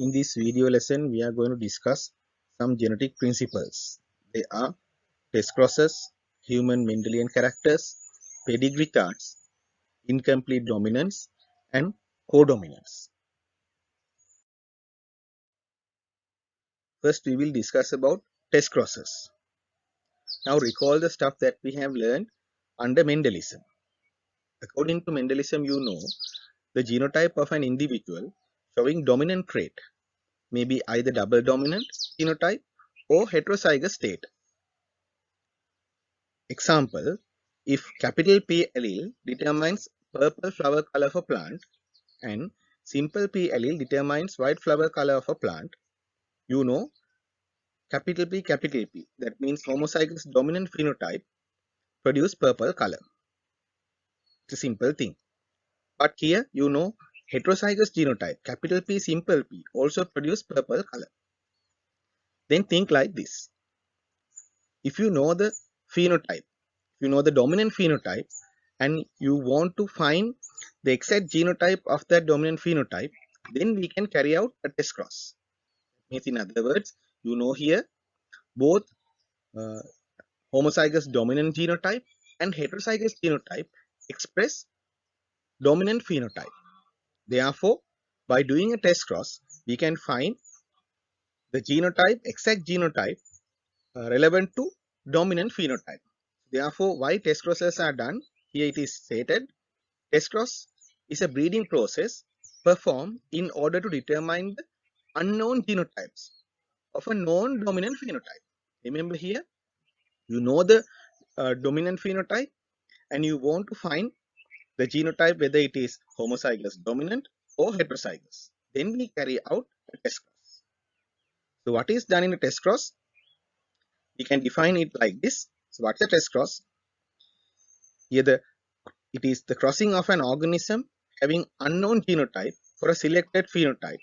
In this video lesson, we are going to discuss some genetic principles. They are test crosses, human Mendelian characters, pedigree charts, incomplete dominance, and codominance. First, we will discuss about test crosses. Now, recall the stuff that we have learned under Mendelism. According to Mendelism, you know the genotype of an individual showing dominant trait may be either double dominant genotype or heterozygous state. Example, if capital P allele determines purple flower color of a plant and simple P allele determines white flower color of a plant, you know capital P, that means homozygous dominant phenotype produce purple color. It's a simple thing. But here you know heterozygous genotype, capital P, simple P also produce purple color. Then think like this. If you know the phenotype, you know the dominant phenotype, and you want to find the exact genotype of that dominant phenotype, then we can carry out a test cross. Means in other words, you know here both uh, homozygous dominant genotype and heterozygous genotype express dominant phenotype. Therefore, by doing a test cross, we can find the genotype, exact genotype relevant to dominant phenotype. Therefore, why test crosses are done? Here it is stated. Test cross is a breeding process performed in order to determine the unknown genotypes of a non-dominant phenotype. Remember here, you know the dominant phenotype and you want to find the genotype whether it is homozygous dominant or heterozygous. Then we carry out a test cross. So what is done in a test cross? We can define it like this. So what's a test cross? Here it is the crossing of an organism having unknown genotype for a selected phenotype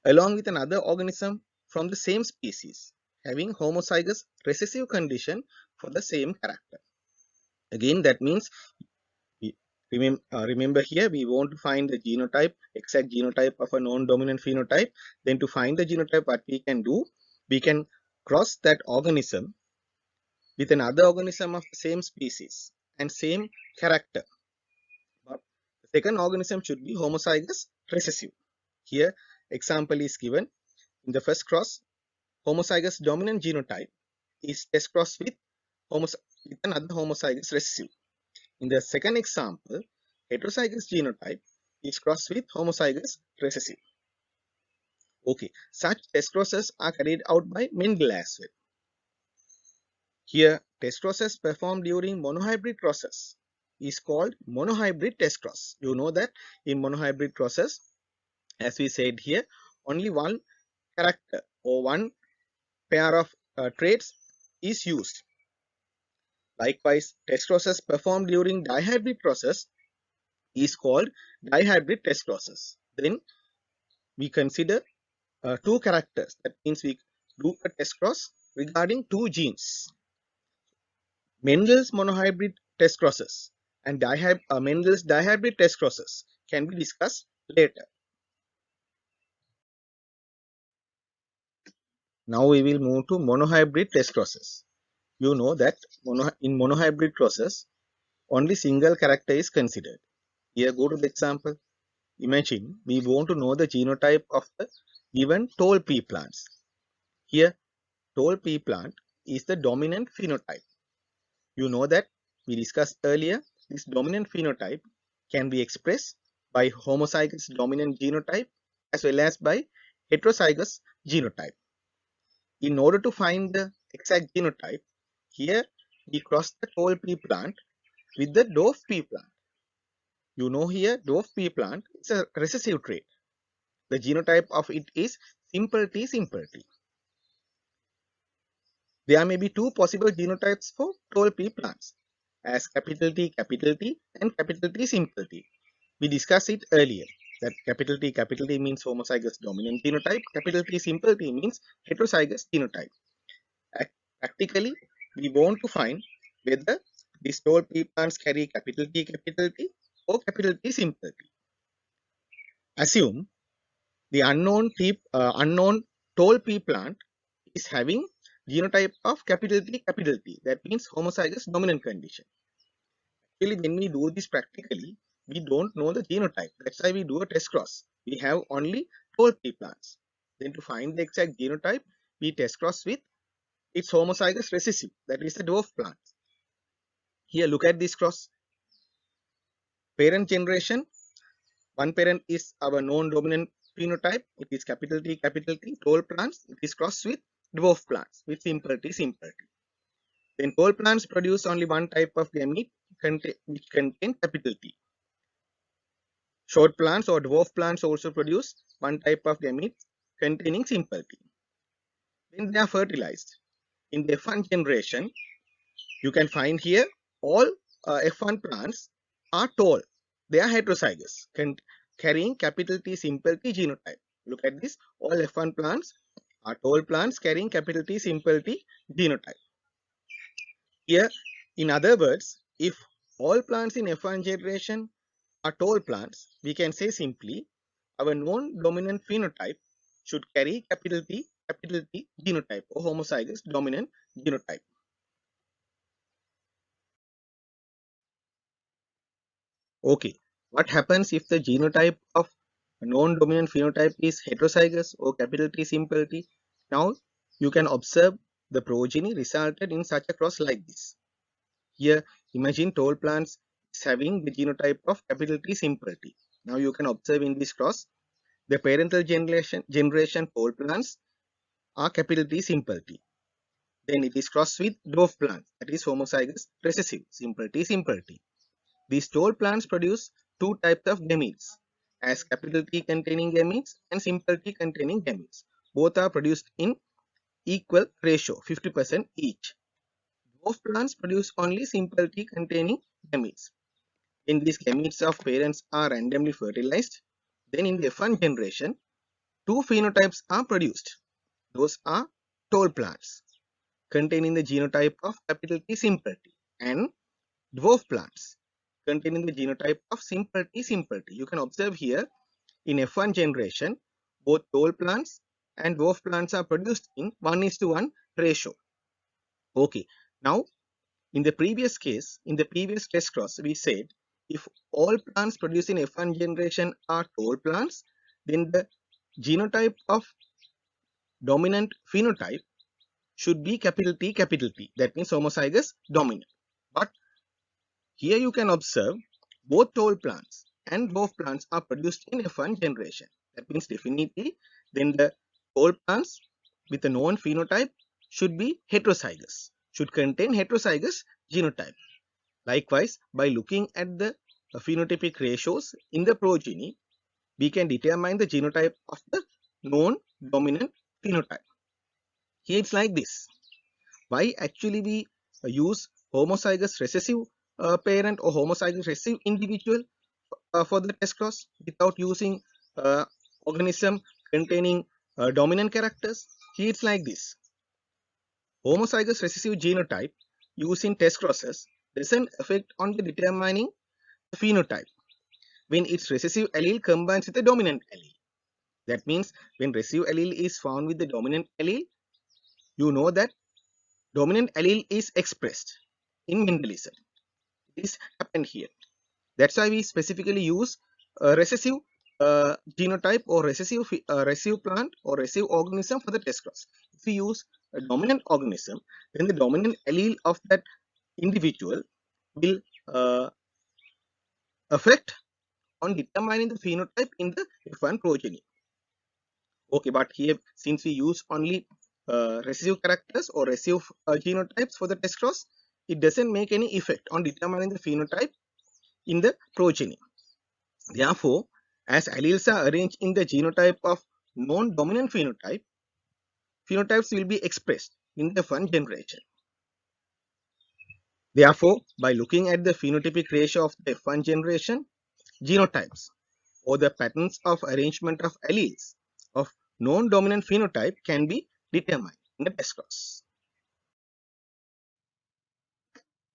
along with another organism from the same species having homozygous recessive condition for the same character. Again, that means remember here we want to find the genotype, exact genotype of a non-dominant phenotype. Then to find the genotype, what we can do, we can cross that organism with another organism of the same species and same character. But the second organism should be homozygous recessive. Here, example is given. In the first cross, homozygous dominant genotype is test crossed with another homozygous recessive. In the second example, heterozygous genotype is crossed with homozygous recessive. Okay, such test crosses are carried out by Mendel as well. Here, test crosses performed during monohybrid crosses is called monohybrid test cross. You know that in monohybrid crosses, as we said here, only one character or one pair of traits is used. Likewise, test crosses performed during dihybrid process is called dihybrid test crosses. Then we consider two characters. That means we do a test cross regarding two genes. Mendel's monohybrid test crosses and Mendel's dihybrid test crosses can be discussed later. Now we will move to monohybrid test crosses. You know that in monohybrid process, only single character is considered. Here go to the example. Imagine we want to know the genotype of the given tall pea plants. Here tall pea plant is the dominant phenotype. You know that we discussed earlier this dominant phenotype can be expressed by homozygous dominant genotype as well as by heterozygous genotype. In order to find the exact genotype, here we cross the tall pea plant with the dwarf pea plant. You know here dwarf pea plant is a recessive trait. The genotype of it is simple T. There may be two possible genotypes for tall pea plants as capital T and capital T simple T. We discussed it earlier that capital T means homozygous dominant genotype, capital T simple T means heterozygous genotype. Practically, we want to find whether these tall pea plants carry capital T or capital T simple T. Assume The unknown tall pea plant is having genotype of capital T. That means homozygous dominant condition. Actually, when we do this practically, we don't know the genotype. That's why we do a test cross. We have only tall pea plants. Then to find the exact genotype, we test cross with its homozygous recessive. That is the dwarf plant. Here, look at this cross. Parent generation. One parent is our non-dominant phenotype. It is capital T, tall plants. It is crossed with dwarf plants with simple T. Then tall plants produce only one type of gamete which contain capital T. Short plants or dwarf plants also produce one type of gamete containing simple T. When they are fertilized in the F1 generation, you can find here all F1 plants are tall. They are heterozygous, carrying capital T simple T genotype. Look at this. All F1 plants are tall plants carrying capital T simple T genotype. Here, in other words, if all plants in F1 generation are tall plants, we can say simply our non-dominant phenotype should carry capital T genotype or homozygous dominant genotype. Okay, what happens if the genotype of non-dominant phenotype is heterozygous or capital T simple T? Now you can observe the progeny resulted in such a cross like this. Here, imagine tall plants is having the genotype of capital T simple T. Now you can observe in this cross, the parental generation tall plants are capital T simple T. Then it is crossed with dwarf plants, that is homozygous recessive, simple T. These tall plants produce two types of gametes, as capital T containing gametes and simple T containing gametes. Both are produced in equal ratio, 50% each. Dwarf plants produce only simple T containing gametes. When these gametes of parents are randomly fertilized, then in the F1 generation, two phenotypes are produced. Those are tall plants containing the genotype of capital T simple T and dwarf plants containing the genotype of simple T. You can observe here in F1 generation, both tall plants and dwarf plants are produced in 1:1 ratio. Okay, now in the previous case, in the previous test cross, we said if all plants produced in F1 generation are tall plants, then the genotype of dominant phenotype should be capital T. That means homozygous dominant. But here you can observe both tall plants and dwarf plants are produced in F1 generation. That means definitely then the tall plants with a known phenotype should be heterozygous, should contain heterozygous genotype. Likewise, by looking at the phenotypic ratios in the progeny, we can determine the genotype of the known dominant phenotype. Here it's like this. Why actually we use homozygous recessive parent or homozygous recessive individual for the test cross without using uh, organism containing dominant characters? Here it's like this. Homozygous recessive genotype used in test crosses doesn't affect on the determining the phenotype when its recessive allele combines with the dominant allele. That means when recessive allele is found with the dominant allele, you know that dominant allele is expressed in Mendelism. This happened here. That's why we specifically use recessive genotype or recessive plant or recessive organism for the test cross. If we use a dominant organism, then the dominant allele of that individual will affect on determining the phenotype in the F1 progeny. Okay, but here since we use only recessive characters or recessive genotypes for the test cross, it doesn't make any effect on determining the phenotype in the progeny. Therefore, as alleles are arranged in the genotype of non-dominant phenotypes will be expressed in the F1 generation. Therefore, by looking at the phenotypic ratio of the F1 generation, genotypes or the patterns of arrangement of alleles of non-dominant phenotype can be determined in the test cross.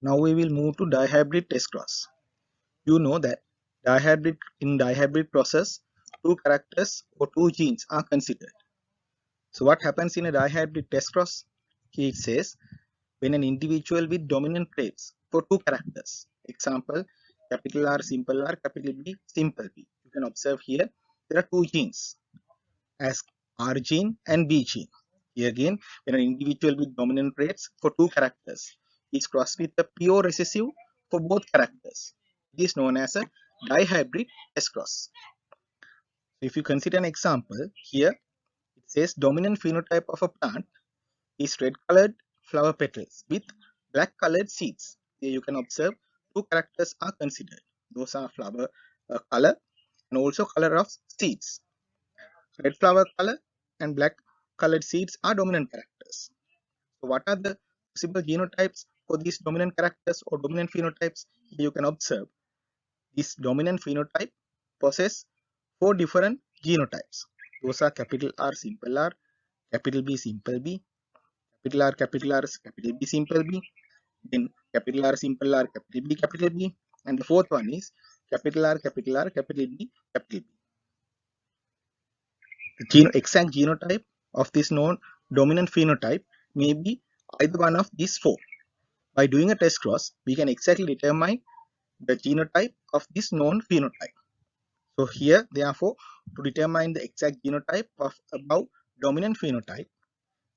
Now we will move to dihybrid test cross. You know that in dihybrid process, two characters or two genes are considered. So what happens in a dihybrid test cross? Here it says when an individual with dominant traits for two characters, example capital R, simple R, capital B, simple B. You can observe here there are two genes as R gene and B gene. Here again, when an individual with dominant traits for two characters is crossed with a pure recessive for both characters, it is known as a dihybrid S cross. If you consider an example, here it says dominant phenotype of a plant is red colored flower petals with black colored seeds. Here you can observe two characters are considered. Those are flower color and also color of seeds. Red flower color and black colored seeds are dominant characters. So what are the possible genotypes for these dominant characters or dominant phenotypes? Here you can observe this dominant phenotype possess four different genotypes. Those are capital R, simple R, capital B, simple B, capital R, capital R, capital B, simple B, then capital R, simple R, capital B, and the fourth one is capital R, capital R, capital B, capital B. The exact genotype of this known dominant phenotype may be either one of these four. By doing a test cross, we can exactly determine the genotype of this known phenotype. So here, therefore, to determine the exact genotype of above dominant phenotype,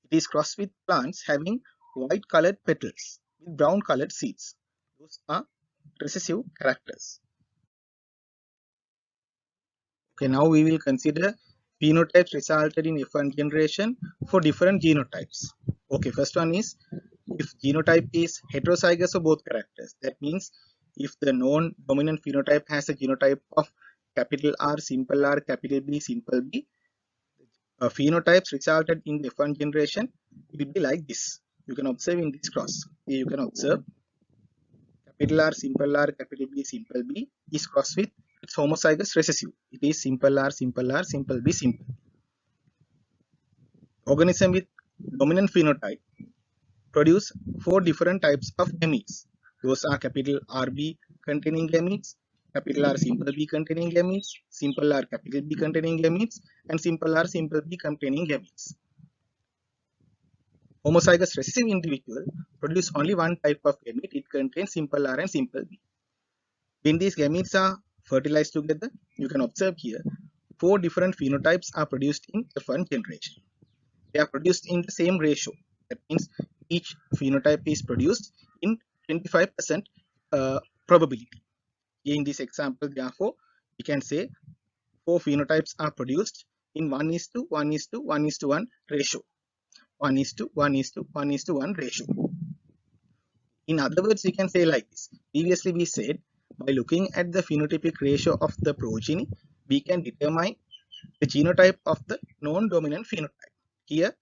it is crossed with plants having white colored petals with brown colored seeds. Those are recessive characters. Okay, now we will consider phenotypes resulted in F1 generation for different genotypes. Okay, first one is if genotype is heterozygous for both characters. That means if the known dominant phenotype has a genotype of capital R, simple R, capital B, simple B, phenotypes resulted in the F1 generation will be like this. You can observe in this cross. Here you can observe capital R, simple R, capital B, simple B is crossed with its homozygous recessive. It is simple R, simple B, simple. Organism with dominant phenotype produce four different types of gametes. Those are capital RB containing gametes, capital R, simple B containing gametes, simple R, capital B containing gametes, and simple R, simple B containing gametes. Homozygous recessive individual produce only one type of gamete. It contains simple R and simple B. When these gametes are fertilized together, you can observe here four different phenotypes are produced in F1 generation. They are produced in the same ratio. That means each phenotype is produced in 25% probability. In this example, therefore, we can say four phenotypes are produced in 1:1:1:1 ratio. 1:1:1:1 ratio. In other words, we can say like this. Previously, we said by looking at the phenotypic ratio of the progeny, we can determine the genotype of the non-dominant phenotype. Here,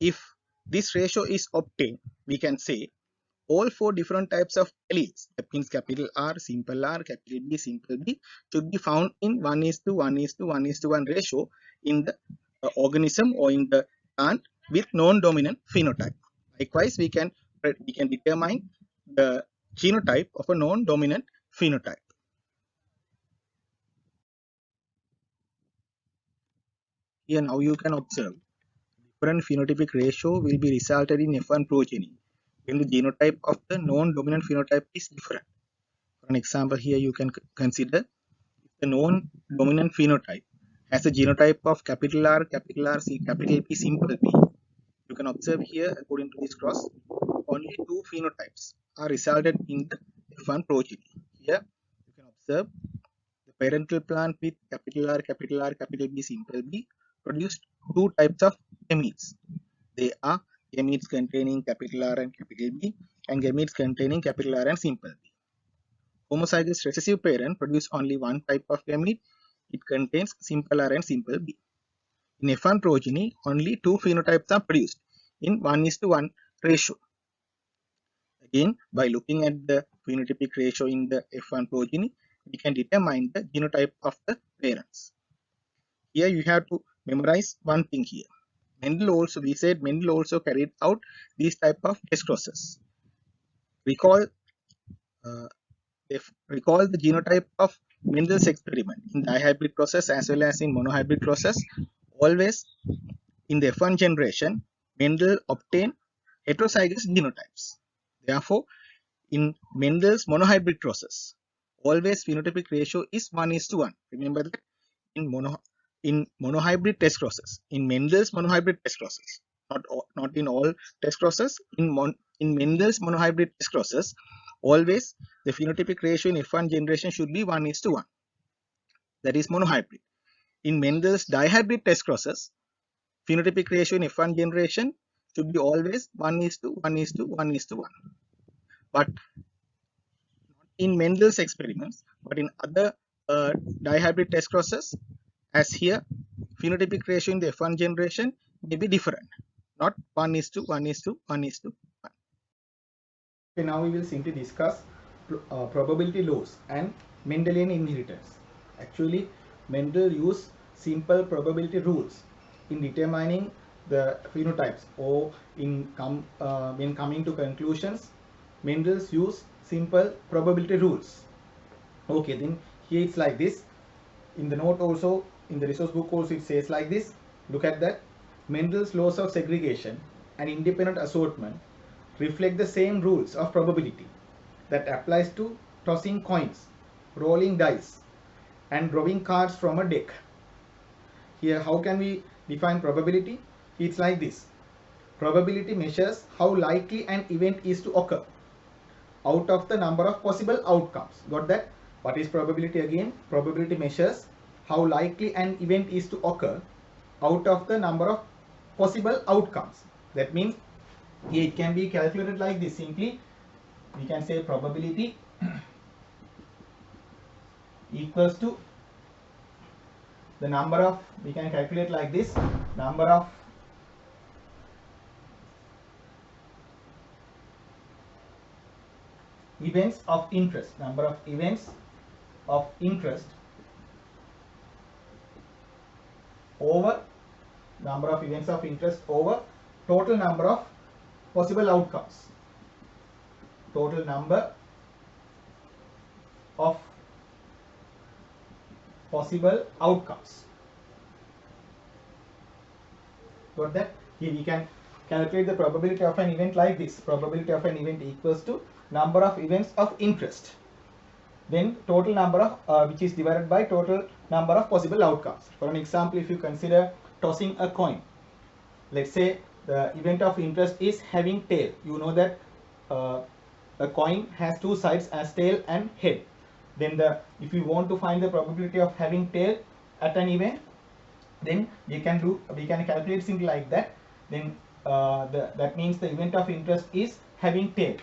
if this ratio is obtained, we can say all four different types of alleles, that means capital R, capital B, simple B, should be found in 1:1:1:1 ratio in the organism or in the plant with non-dominant phenotype. Likewise, we can determine the genotype of a non-dominant phenotype. Here now you can observe different phenotypic ratio will be resulted in F1 progeny when the genotype of the non-dominant phenotype is different. For an example, here you can consider if the non-dominant phenotype has a genotype of capital R, C, capital P, simple P. You can observe here, according to this cross, only two phenotypes are resulted in the F1 progeny. Here you can observe the parental plant with capital R, capital B, simple B produced two types of gametes. They are gametes containing capital R and capital B and gametes containing capital R and simple B. Homozygous recessive parent produce only one type of gamete. It contains simple R and simple B. In F1 progeny, only two phenotypes are produced in 1:1 ratio. Again, by looking at the phenotypic ratio in the F1 progeny, we can determine the genotype of the parents. Here you have to memorize one thing here. We said Mendel also carried out these type of test crosses. Recall the genotype of Mendel's experiment in dihybrid process as well as in monohybrid process, always in the F1 generation, Mendel obtained heterozygous genotypes. Therefore, in Mendel's monohybrid process, always phenotypic ratio is 1:1. Remember that in monohybrid test crosses, in Mendel's monohybrid test crosses, not in all test crosses, in Mendel's monohybrid test crosses, always the phenotypic ratio in F1 generation should be 1:1. That is monohybrid. In Mendel's dihybrid test crosses, phenotypic ratio in F1 generation should be always 1:1:1:1. But in Mendel's experiments, but in other dihybrid test crosses, as here, phenotypic ratio in the F1 generation may be different, not 1:1:1:1. Okay, now we will simply discuss probability laws and Mendelian inheritance. Actually, Mendel used simple probability rules in determining the phenotypes, or when coming to conclusions, Mendel's used simple probability rules. Okay, then here it's like this. In the note also, in the resource book also, it says like this. Look at that. Mendel's laws of segregation and independent assortment reflect the same rules of probability that applies to tossing coins, rolling dice, and drawing cards from a deck. Here, how can we define probability? It's like this. Probability measures how likely an event is to occur out of the number of possible outcomes. Got that? What is probability again? Probability measures how likely an event is to occur out of the number of possible outcomes. That means it can be calculated like this. Simply, we can say probability equals to the number of, we can calculate like this, number of events of interest, number of events of interest over number of events of interest over total number of possible outcomes. Total number of possible outcomes. Got that? Here we can calculate the probability of an event like this. Probability of an event equals to number of events of interest, then total number of which is divided by total number of possible outcomes. For an example, if you consider tossing a coin, let's say the event of interest is having tail. You know that a coin has two sides as tail and head. Then if you want to find the probability of having tail at an event, then we can calculate simply like that. Then that means the event of interest is having tail.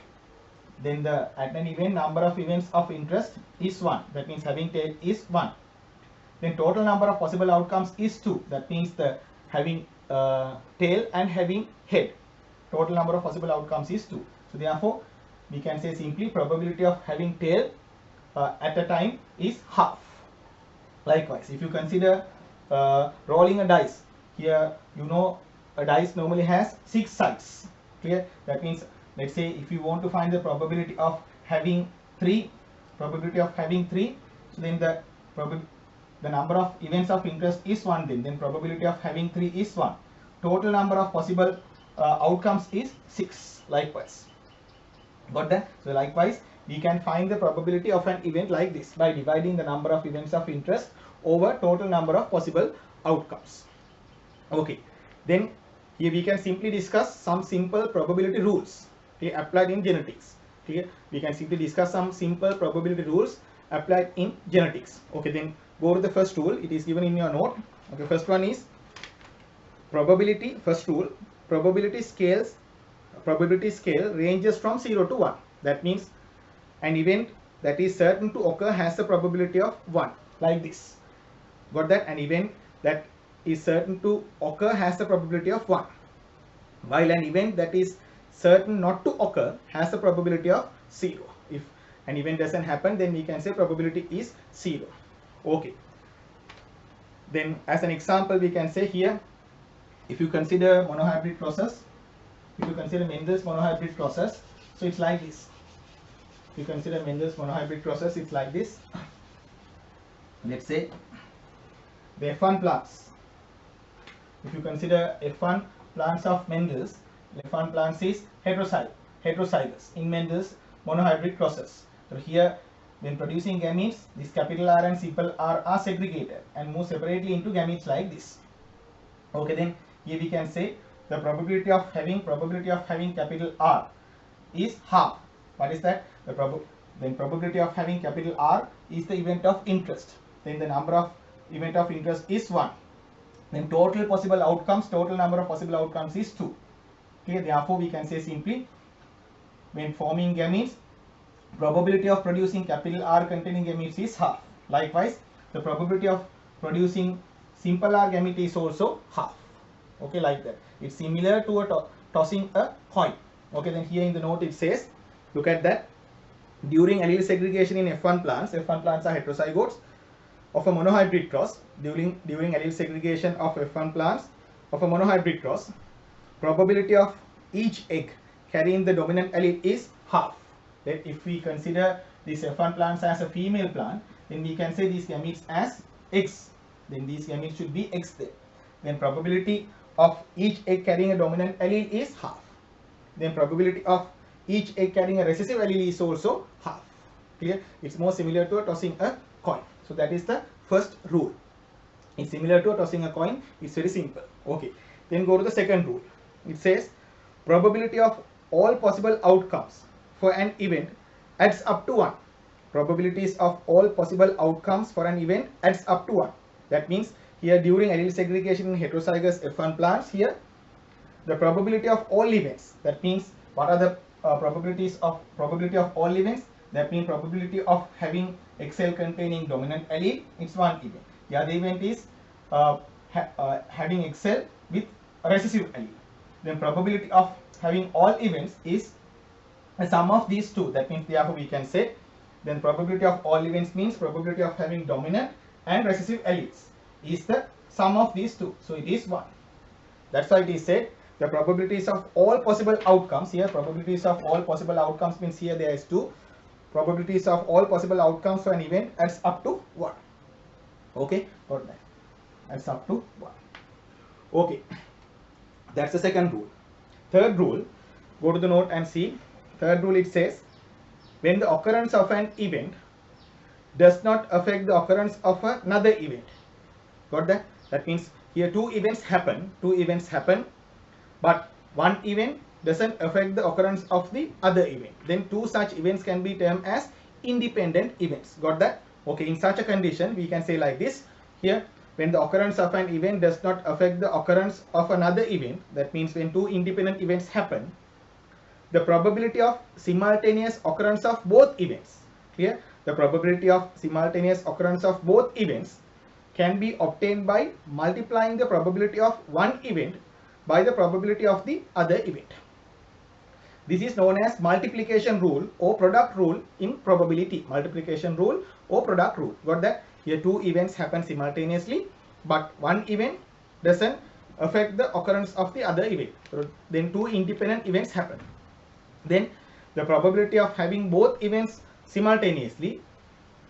Then at an event, number of events of interest is 1. That means having tail is 1. Then total number of possible outcomes is 2. That means the having tail and having head. Total number of possible outcomes is 2. So therefore, we can say simply probability of having tail at a time is half. Likewise, if you consider rolling a dice, here you know a dice normally has 6 sides. Clear? That means, let's say if you want to find the probability of having 3, so then the number of events of interest is 1, then probability of having 3 is 1. Total number of possible outcomes is 6. Likewise. Got that? So likewise, we can find the probability of an event like this by dividing the number of events of interest over total number of possible outcomes. Okay, then here we can simply discuss some simple probability rules, okay, applied in genetics. Okay, we can simply discuss some simple probability rules applied in genetics. Okay, then go to the first rule. It is given in your note. Okay, first one is probability. First rule: probability scale ranges from 0 to 1. That means an event that is certain to occur has a probability of 1, like this. Got that? An event that is certain to occur has a probability of 1, while an event that is certain not to occur has a probability of 0. If an event doesn't happen, then we can say probability is 0. Okay, then as an example, we can say here, if you consider monohybrid process, if you consider Mendel's monohybrid process, so it's like this. If you consider Mendel's monohybrid process, it's like this. let's say the F1 plants. If you consider F1 plants of Mendel's, F1 plants is heterozygous in Mendel's monohybrid process. So here, when producing gametes, this capital R and simple R are segregated and move separately into gametes like this. Okay, then here we can say the probability of having capital R is half. What is that? Then probability of having capital R is the event of interest. Then the number of event of interest is 1. Then total number of possible outcomes is 2. Okay, therefore we can say simply, when forming gametes, probability of producing capital R containing gametes is half. Likewise, the probability of producing simple R gamete is also half. Okay, like that. It's similar to tossing a coin. Okay, then here in the note it says, look at that. During allele segregation in F1 plants are heterozygotes of a monohybrid cross. During allele segregation of F1 plants of a monohybrid cross, probability of each egg carrying the dominant allele is half. Then if we consider this F1 plants as a female plant, then we can say these gametes as X. Then these gametes should be X there. Then probability of each egg carrying a dominant allele is half. Then probability of each egg carrying a recessive allele is also half. Clear? It's more similar to tossing a coin. So that is the first rule. It's similar to tossing a coin. It's very simple. Okay. Then go to the second rule. It says probability of all possible outcomes for an event adds up to 1. Probabilities of all possible outcomes for an event adds up to 1. That means here during allele segregation in heterozygous F1 plants, here the probability of all events, that means what are the probability of all events? That means probability of having XL containing dominant allele, it's one event. The other event is having XL with recessive allele. Then probability of having all events is a sum of these two. That means therefore we can say, then probability of all events means probability of having dominant and recessive alleles is the sum of these two. So it is 1. That's why it is said the probabilities of all possible outcomes. Here probabilities of all possible outcomes means here there is 2. Probabilities of all possible outcomes for an event adds up to 1. Okay, got that. Adds up to 1. Okay, that's the second rule. Third rule, go to the note and see. Third rule, it says when the occurrence of an event does not affect the occurrence of another event. Got that? That means here two events happen, but one event doesn't affect the occurrence of the other event. Then two such events can be termed as independent events. Got that? Okay, in such a condition we can say like this. Here, when the occurrence of an event does not affect the occurrence of another event, that means when two independent events happen, the probability of simultaneous occurrence of both events. Here, the probability of simultaneous occurrence of both events can be obtained by multiplying the probability of one event by the probability of the other event. This is known as multiplication rule or product rule in probability. Multiplication rule or product rule. Got that? Here two events happen simultaneously, but one event doesn't affect the occurrence of the other event. So then two independent events happen. Then the probability of having both events simultaneously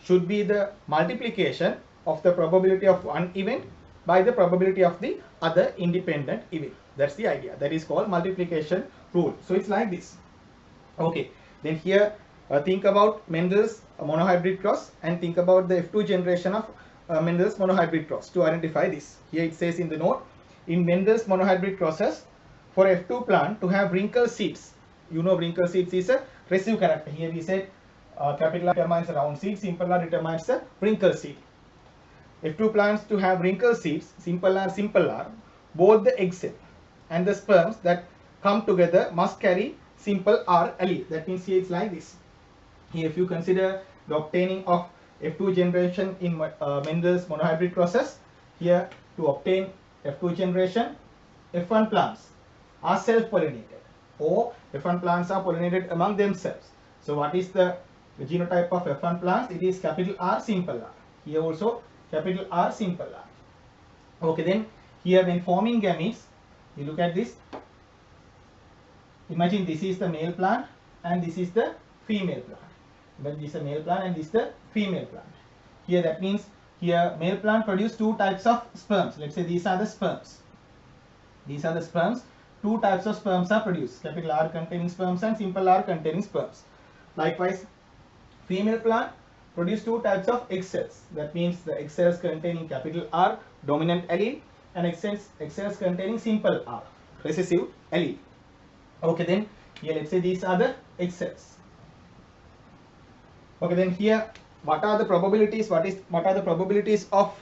should be the multiplication of the probability of one event by the probability of the other independent event. That's the idea. That is called multiplication rule. So it's like this. Okay. Then here think about Mendel's monohybrid cross and think about the F2 generation of Mendel's monohybrid cross to identify this. Here it says in the note, in Mendel's monohybrid crosses, for F2 plant to have wrinkle seeds, you know wrinkle seeds is a recessive character. Here we said capital R determines a round seed, simple R determines a wrinkle seed. F2 plants to have wrinkle seeds, simple R, both the egg cell and the sperms that come together must carry simple R allele. That means here it's like this. Here if you consider the obtaining of F2 generation in Mendel's monohybrid process, here to obtain F2 generation, F1 plants are self-pollinated or F1 plants are pollinated among themselves. So what is the genotype of F1 plants? It is capital R, simple R. Here also capital R, simple R. Okay, then here when forming gametes, you look at this. Imagine this is the male plant and this is the female plant. But this is the male plant and this is the female plant. Here that means here male plant produce two types of sperms. Let's say these are the sperms. These are the sperms. Two types of sperms are produced, capital R containing sperms and simple R containing sperms. Likewise, female plant produce two types of egg cells. That means the egg cells containing capital R dominant allele and egg cells containing simple R recessive allele. Okay, then here let's say these are the egg cells. Okay, then here what are the probabilities? What are the probabilities of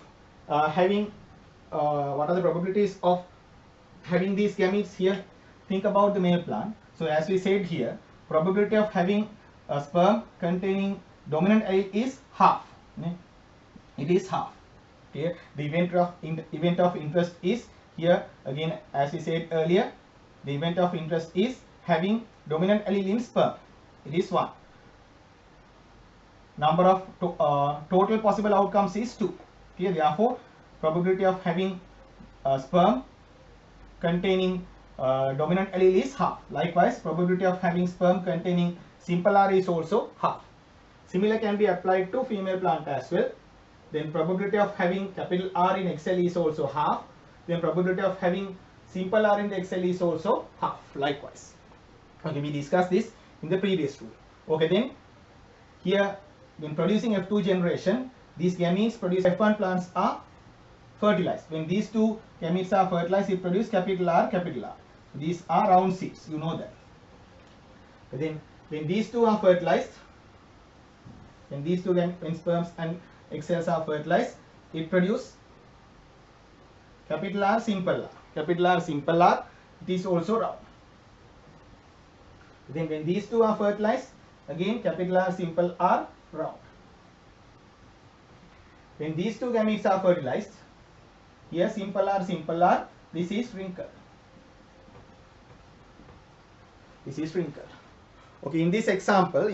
having these gametes here? Think about the male plant. So as we said here, probability of having a sperm containing dominant allele is half. It is half. Okay. The event of interest is here again, as we said earlier, the event of interest is having dominant allele in sperm. It is 1. Number of total possible outcomes is 2. Okay. Therefore, probability of having sperm containing dominant allele is half. Likewise, probability of having sperm containing simple R is also half. Similar can be applied to female plant as well. Then probability of having capital R in XL is also half. Then probability of having simple R in the XL is also half. Likewise. Okay, we discussed this in the previous rule. Okay, then here when producing F2 generation, these gametes produced F1 plants are fertilized. When these two gametes are fertilized, it produces capital R, capital R. These are round seeds, you know that. But then when these two are fertilized, when sperms and egg cells are fertilized, it produces capital R, simple R. Capital R, simple R, it is also round. Then when these two are fertilized, again capital R, simple R, round. When these two gametes are fertilized, here simple R, this is wrinkled. This is wrinkled. Okay, in this example,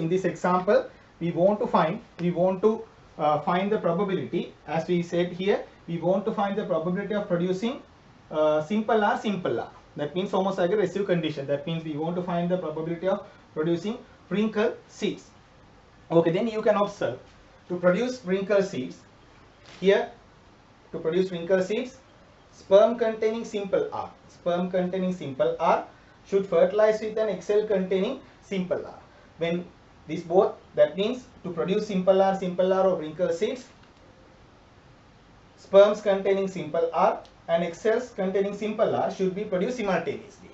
we want to find the probability. As we said here, we want to find the probability of producing simple R. That means homozygote recessive condition. That means we want to find the probability of producing wrinkled seeds. Okay, then you can observe to produce wrinkled seeds. Here, to produce wrinkled seeds, sperm containing simple R should fertilize with an egg cell containing simple R. When these both, that means to produce simple R or wrinkled seeds, sperms containing simple R and egg cells containing simple R should be produced simultaneously.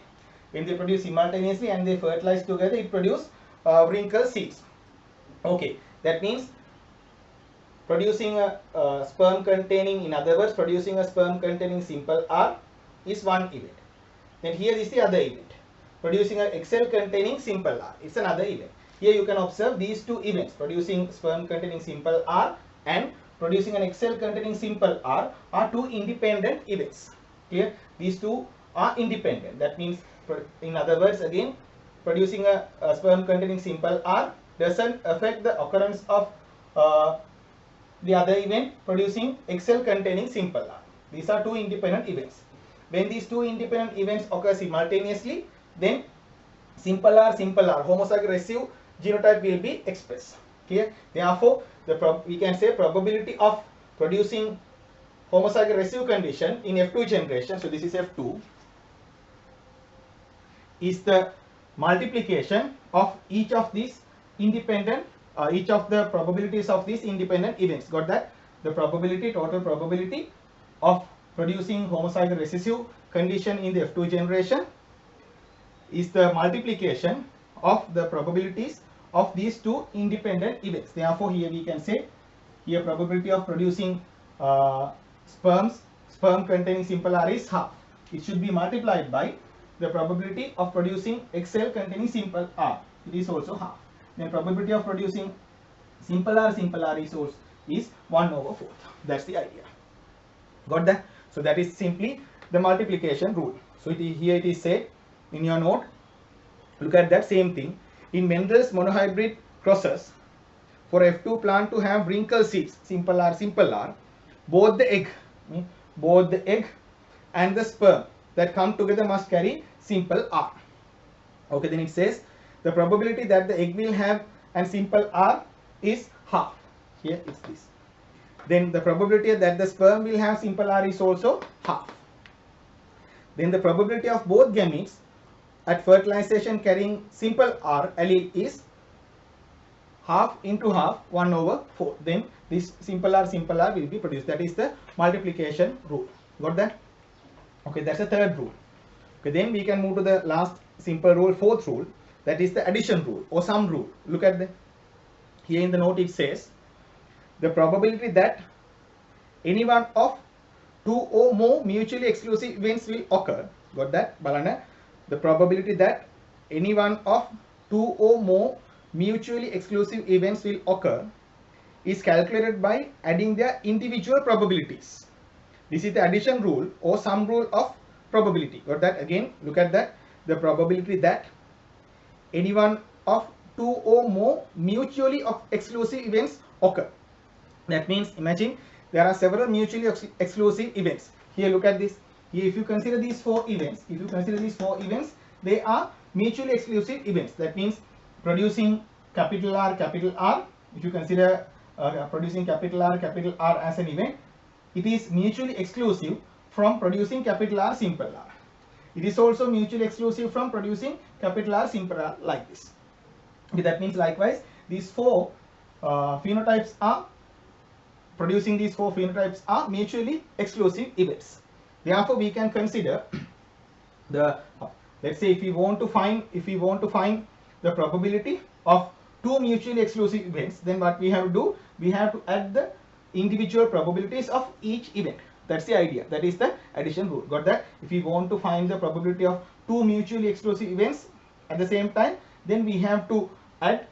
When they produce simultaneously and they fertilize together, it produces wrinkled seeds. Okay, that means producing a sperm containing, in other words, producing a sperm containing simple R is one event. Then here is the other event. Producing an egg cell containing simple R is another event. Here you can observe these two events, producing sperm containing simple R and producing an egg cell containing simple R are two independent events. Here these two are independent. That means, in other words, again, producing a sperm containing simple R doesn't affect the occurrence of the other event producing egg cell containing simple R. These are two independent events. When these two independent events occur simultaneously, then simple R, homozygote recessive genotype will be expressed. Here, therefore, we can say probability of producing homozygote recessive condition in F2 generation, so this is F2, is the multiplication of each of these independent, each of the probabilities of these independent events. Got that? The probability, total probability of producing homozygote recessive condition in the F2 generation is the multiplication of the probabilities of these two independent events. Therefore, here we can say, here probability of producing sperm containing simple R is half. It should be multiplied by the probability of producing egg cell containing simple R. It is also half. Then probability of producing simple R is 1/4. That's the idea. Got that? So that is simply the multiplication rule. So here it is said in your note. Look at that same thing. In Mendel's monohybrid crosses, for F2 plant to have wrinkled seeds, simple R, both the egg and the sperm that come together must carry simple R. Okay, then it says the probability that the egg will have and simple R is half. Here it's this. then the probability that the sperm will have simple R is also half. Then the probability of both gametes at fertilization carrying simple R allele is half into half 1/4. Then this simple R will be produced. That is the multiplication rule. Got that? Okay, that's the third rule. Okay, then we can move to the last simple rule, fourth rule. That is the addition rule or sum rule. Look at the here in the note it says the probability that any one of two or more mutually exclusive events will occur. Got that? Balana. The probability that any one of two or more mutually exclusive events will occur is calculated by adding their individual probabilities. This is the addition rule or sum rule of probability. Got that? Again, look at that. The probability that any one of two or more mutually exclusive events occur. That means imagine there are several mutually exclusive events. Here look at this. Here if you consider these four events, they are mutually exclusive events. That means producing capital R. If you consider producing capital R as an event, it is mutually exclusive from producing capital R simple R. It is also mutually exclusive from producing capital R simple R like this. Okay, that means likewise these four phenotypes are mutually exclusive events. Therefore, we can consider the let's say if we want to find the probability of two mutually exclusive events, then what we have to do, we have to add the individual probabilities of each event. That's the idea. That is the addition rule. Got that? If we want to find the probability of two mutually exclusive events at the same time, then we have to add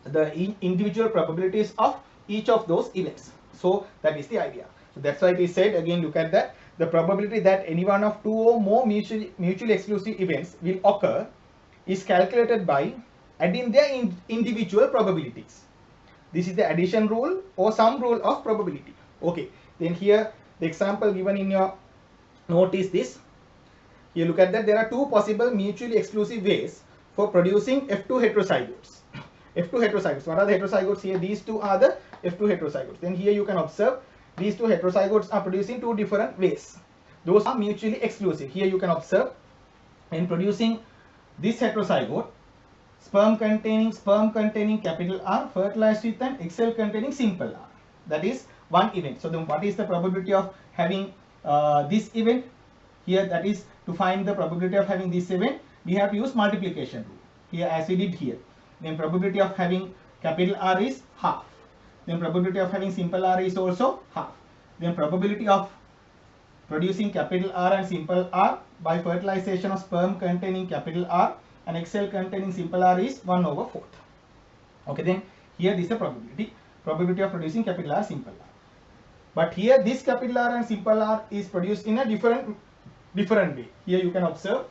the individual probabilities of each of those events. So that is the idea. So that's why it is said, again look at that, the probability that any one of two or more mutually exclusive events will occur is calculated by adding their individual probabilities. This is the addition rule or sum rule of probability. Okay, then here the example given in your note is this. Here look at that, there are two possible mutually exclusive ways for producing F2 heterozygotes. F2 heterozygotes. What are the heterozygotes here? These two are the F2 heterozygotes. Then here you can observe these two heterozygotes are producing two different ways. Those are mutually exclusive. Here you can observe in producing this heterozygote, sperm containing capital R fertilized with an egg cell containing simple R. That is one event. So then what is the probability of having this event? Here that is to find the probability of having this event, we have to use multiplication rule. Here as we did here. Then probability of having capital R is half. Then probability of having simple R is also half. Then probability of producing capital R and simple R by fertilization of sperm containing capital R and egg cell containing simple R is 1/4. Okay, then here this is the probability of producing capital R simple R. But here this capital R and simple R is produced in a different way. Here you can observe.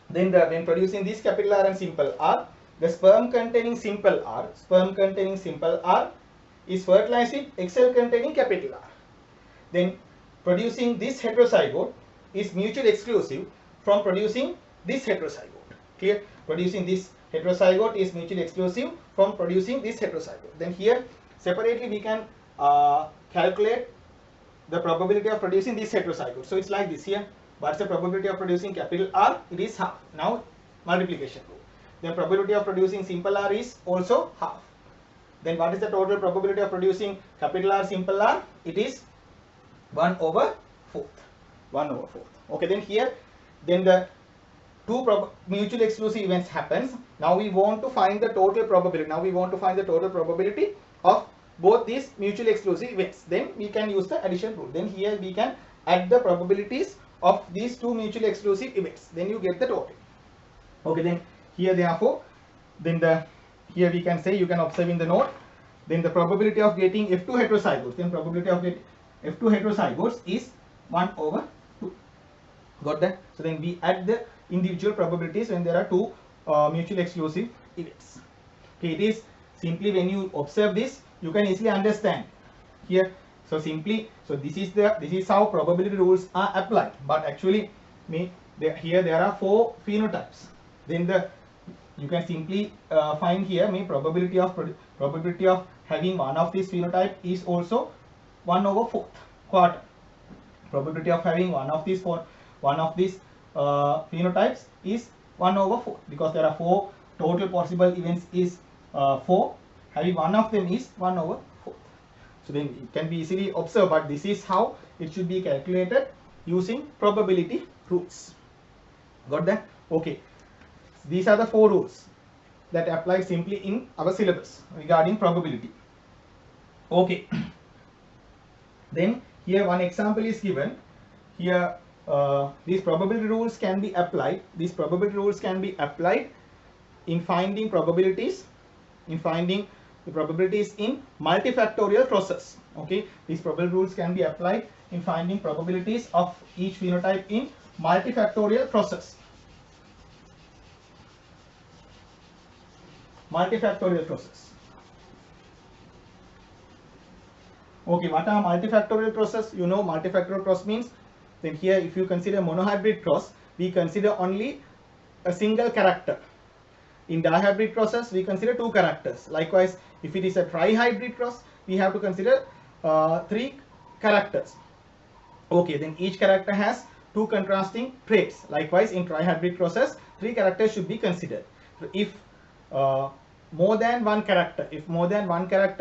Then when producing this capital R and simple R, the sperm containing simple R is fertilized with egg cell containing capital R. Then producing this heterozygote is mutually exclusive from producing this heterozygote. Clear? Producing this heterozygote is mutually exclusive from producing this heterozygote. Then here separately we can calculate the probability of producing this heterozygote. So it's like this here. What's the probability of producing capital R? It is half. Now multiplication rule. Then probability of producing simple R is also half. Then what is the total probability of producing capital R simple R? It is 1/4. 1/4. Okay, then here then the two mutually exclusive events happens. Now we want to find the total probability of both these mutually exclusive events. Then we can use the addition rule. Then here we can add the probabilities of these two mutually exclusive events. Then you get the total. Okay, then here therefore here we can say, you can observe in the note, then the probability of getting F2 heterozygotes, then probability of getting F2 heterozygotes is 1/2. Got that? So then we add the individual probabilities when there are two mutually exclusive events. Okay, it is simply when you observe this, you can easily understand here. So this is how probability rules are applied. But actually, here there are four phenotypes. Then you can simply find here probability of having one of these phenotype is also 1 over 4th quarter. Probability of having one of these phenotypes is 1 over 4, because there are 4 total possible events is 4. Having one of them is 1 over 4. So then it can be easily observed, but this is how it should be calculated using probability rules. Got that? Okay. These are the 4 rules that apply simply in our syllabus regarding probability. Okay. Then here one example is given. Here these probability rules can be applied. These probability rules can be applied in finding probabilities, in finding the probabilities in multifactorial process. Okay, these probability rules can be applied in finding probabilities of each phenotype in multifactorial process. Multifactorial process. Okay, what are multifactorial process? You know, multifactorial cross means, then here if you consider monohybrid cross, we consider only a single character. In dihybrid process, we consider 2 characters. Likewise, if it is a trihybrid cross, we have to consider 3 characters. Okay, then each character has 2 contrasting traits. Likewise, in trihybrid process, 3 characters should be considered. If more than one character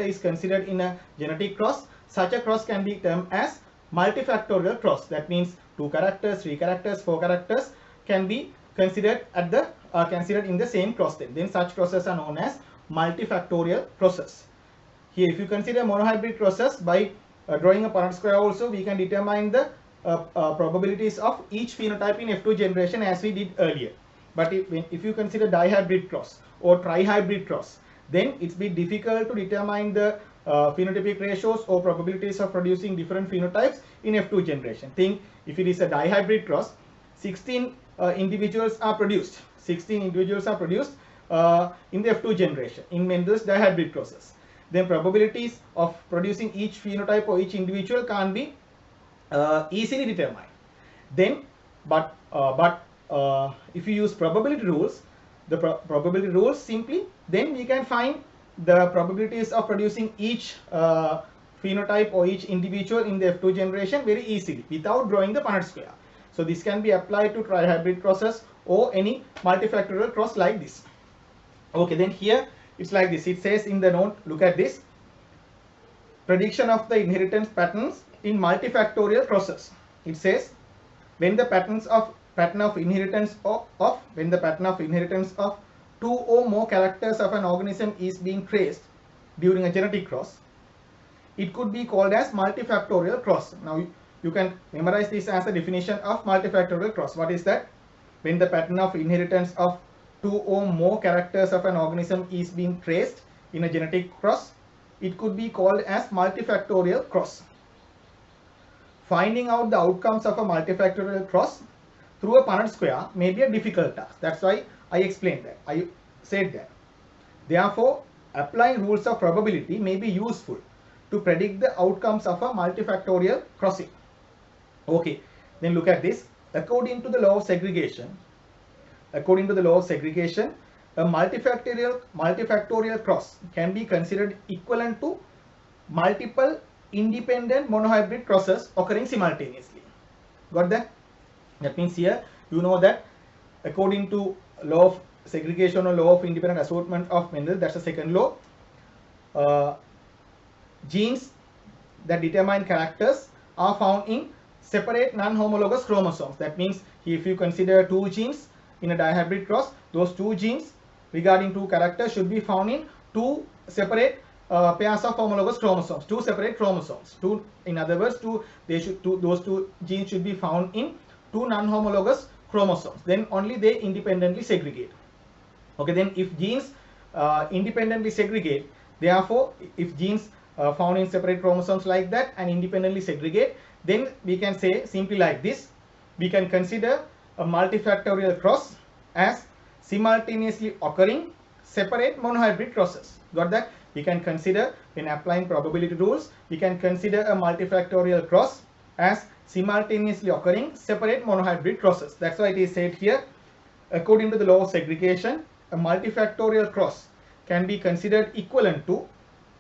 is considered in a genetic cross, such a cross can be termed as multifactorial cross. That means 2 characters, 3 characters, 4 characters can be considered at the considered in the same cross. Then such crosses are known as multifactorial process. Here, if you consider monohybrid process, by drawing a Punnett square also, we can determine the probabilities of each phenotype in F2 generation as we did earlier. But if you consider dihybrid cross or trihybrid cross, then it's bit difficult to determine the phenotypic ratios or probabilities of producing different phenotypes in F2 generation. Think if it is a dihybrid cross, 16 individuals are produced. 16 individuals are produced in the F2 generation in Mendel's dihybrid process. Then probabilities of producing each phenotype or each individual can't be easily determined. Then, but if you use probability rules, the probability rules simply, then we can find the probabilities of producing each phenotype or each individual in the F2 generation very easily without drawing the Punnett square. So this can be applied to trihybrid process or any multifactorial cross like this. Okay, then here it's like this. It says in the note, look at this. Prediction of the inheritance patterns in multifactorial process. It says when the pattern of inheritance of 2 or more characters of an organism is being traced during a genetic cross, it could be called as multifactorial cross. Now you can memorize this as a definition of multifactorial cross. What is that? When the pattern of inheritance of 2 or more characters of an organism is being traced in a genetic cross, it could be called as multifactorial cross. Finding out the outcomes of a multifactorial cross through a Punnett square may be a difficult task. That's why I explained that. I said that. Therefore, applying rules of probability may be useful to predict the outcomes of a multifactorial crossing. Okay, then look at this. According to the law of segregation, a multifactorial cross can be considered equivalent to multiple independent monohybrid crosses occurring simultaneously. Got that? That means here you know that according to law of segregation or law of independent assortment of Mendel, that's the second law, genes that determine characters are found in separate non-homologous chromosomes. That means if you consider 2 genes in a dihybrid cross, those 2 genes regarding 2 characters should be found in 2 separate pairs of homologous chromosomes, 2 separate chromosomes. In other words, those 2 genes should be found in 2 non-homologous chromosomes. Then only they independently segregate. Okay, then if genes independently segregate, therefore if genes found in separate chromosomes like that and independently segregate, then we can say simply like this. We can consider a multifactorial cross as simultaneously occurring separate monohybrid crosses. Got that? We can consider, when applying probability rules, we can consider a multifactorial cross as simultaneously occurring separate monohybrid crosses. That's why it is said here, according to the law of segregation, a multifactorial cross can be considered equivalent to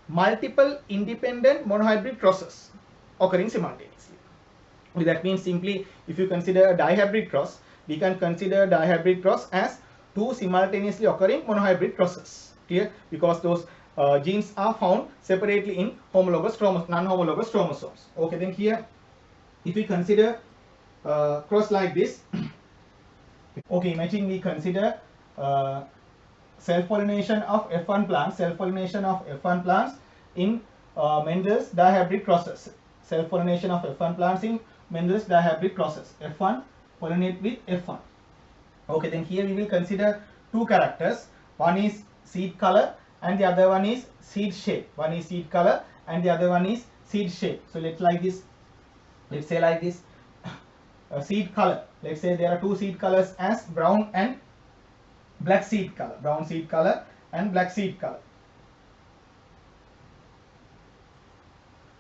multiple independent monohybrid crosses. occurring simultaneously. That means simply if you consider a dihybrid cross, we can consider dihybrid cross as two simultaneously occurring monohybrid crosses. Clear? Because those genes are found separately in homologous non-homologous chromosomes. Okay, then here if we consider cross like this, okay, imagine we consider self-pollination of F1 plants, in Mendel's dihybrid crosses. Self-pollination of F1 plants in Mendel's dihybrid crosses. F1 pollinate with F1. Okay, then here we will consider two characters. One is seed color and the other one is seed shape. One is seed color and the other one is seed shape. So let's say like this. Seed color. Let's say there are two seed colors as brown and black seed color. Brown seed color and black seed color.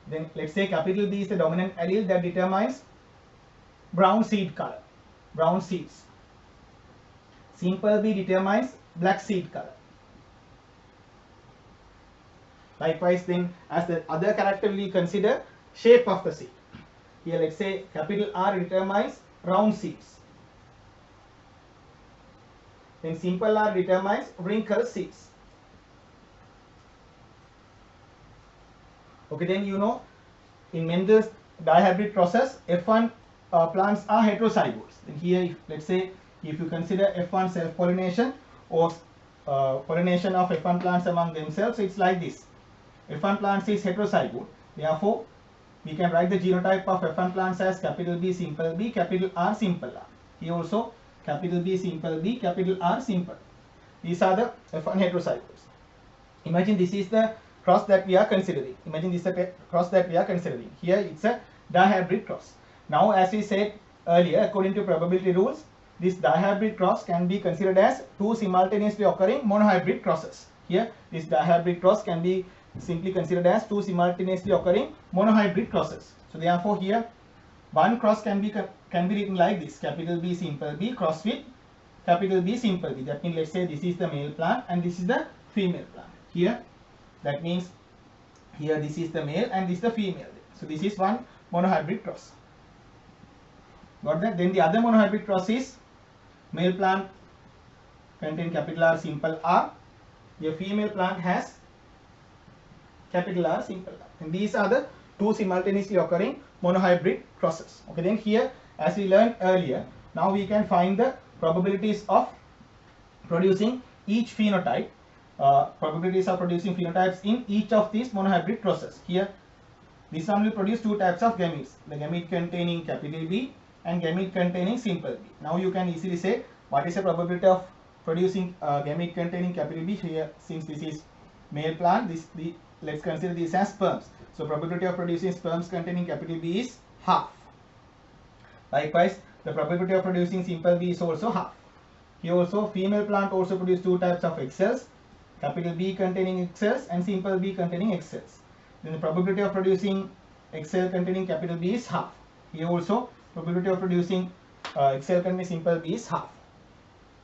Then let's say capital B is the dominant allele that determines brown seed color, brown seeds. Simple B determines black seed color. Likewise, then as the other character we consider shape of the seed. Here let's say capital R determines round seeds. Then simple R determines wrinkled seeds. Okay, then you know in Mendel's dihybrid process, F1 plants are heterozygotes. Then here, let's say if you consider F1 self-pollination or pollination of F1 plants among themselves, it's like this. F1 plants is heterozygote. Therefore, we can write the genotype of F1 plants as capital B simple B, capital R simple R. Here also capital B simple B, capital R simple. These are the F1 heterozygotes. Imagine this is the cross that we are considering. Here it's a dihybrid cross. Now, as we said earlier, according to probability rules, this dihybrid cross can be considered as two simultaneously occurring monohybrid crosses. Here, this dihybrid cross can be simply considered as two simultaneously occurring monohybrid crosses. So therefore, here one cross can be written like this: capital B simple B cross with capital B simple B. That means let's say this is the male plant and this is the female plant. Here, that means here this is the male and this is the female. So this is one monohybrid cross. Got that? Then the other monohybrid cross is male plant contain capital R simple R. The female plant has capital R simple R. And these are the two simultaneously occurring monohybrid crosses. Okay, then here as we learned earlier, now we can find the probabilities of producing each phenotype. Probabilities of producing phenotypes in each of these monohybrid crosses. Here, this one will produce two types of gametes: the gamete containing capital B and gamete containing simple B. Now you can easily say what is the probability of producing gamete containing capital B. Here, since this is male plant, let's consider this as sperms. So probability of producing sperms containing capital B is half. Likewise, the probability of producing simple B is also half. Here also, female plant also produce two types of egg cells: capital B containing egg cells and simple B containing egg cells. Then the probability of producing egg cell containing capital B is half. Here also probability of producing egg cell containing simple B is half.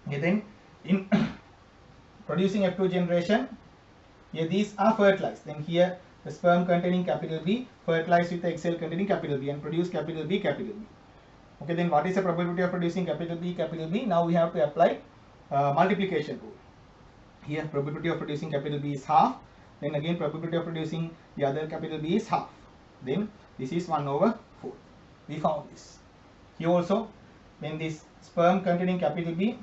Okay, then in producing F2 generation, here these are fertilized. Then here the sperm containing capital B fertilized with the egg cell containing capital B and produce capital B, capital B. Okay, then what is the probability of producing capital B, capital B? Now we have to apply multiplication rule. Here probability of producing capital B is half. Then again probability of producing the other capital B is half. Then this is 1/4. We found this. Here also, when this sperm containing capital B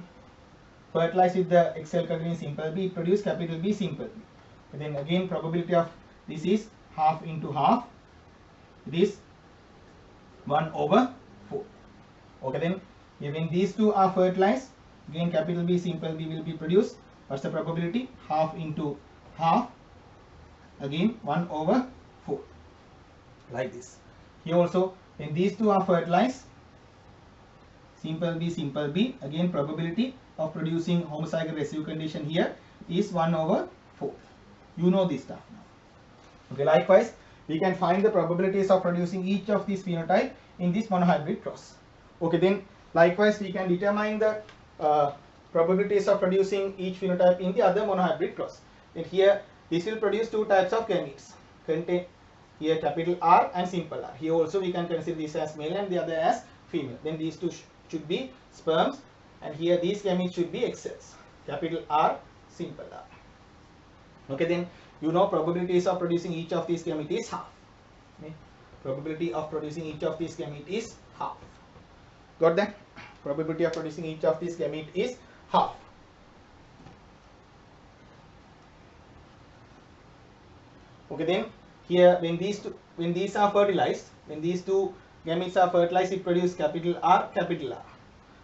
fertilized with the egg cell containing simple B, produce capital B simple B. But then again probability of this is half into half. It is 1/4. Okay, then when these two are fertilized, again capital B simple B will be produced. What's the probability? Half into half, again 1/4, like this. Here also, when these two are fertilized, simple B, again probability of producing homozygote recessive condition here is 1/4. You know this stuff now. Okay, likewise, we can find the probabilities of producing each of these phenotype in this monohybrid cross. Okay, then likewise we can determine the probabilities of producing each phenotype in the other monohybrid cross. And here this will produce two types of gametes. Here capital R and simple R. Here also we can consider this as male and the other as female. Then these two should be sperms, and here these gametes should be egg cells. Capital R, simple R. Okay, then you know probabilities of producing each of these gamete is half. Okay. Probability of producing each of these gamete is half. Got that? Probability of producing each of these gamete is half. Okay, then here when these are fertilized, when these two gametes are fertilized, it produces capital R, capital R.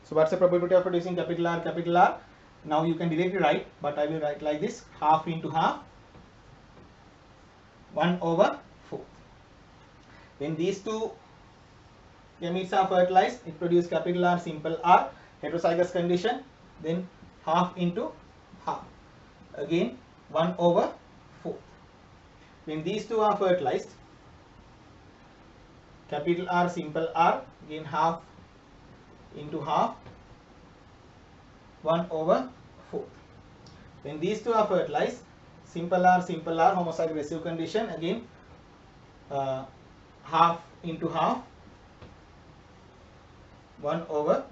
So what's the probability of producing capital R, capital R? Now you can directly write, but I will write like this: half into half, 1/4. When these two gametes are fertilized, it produces capital R, simple R, heterozygous condition, then half into half, again 1/4. When these two are fertilized, capital R, simple R, again half into half, 1/4. When these two are fertilized, simple R, homozygous recessive condition, again half into half, 1/4.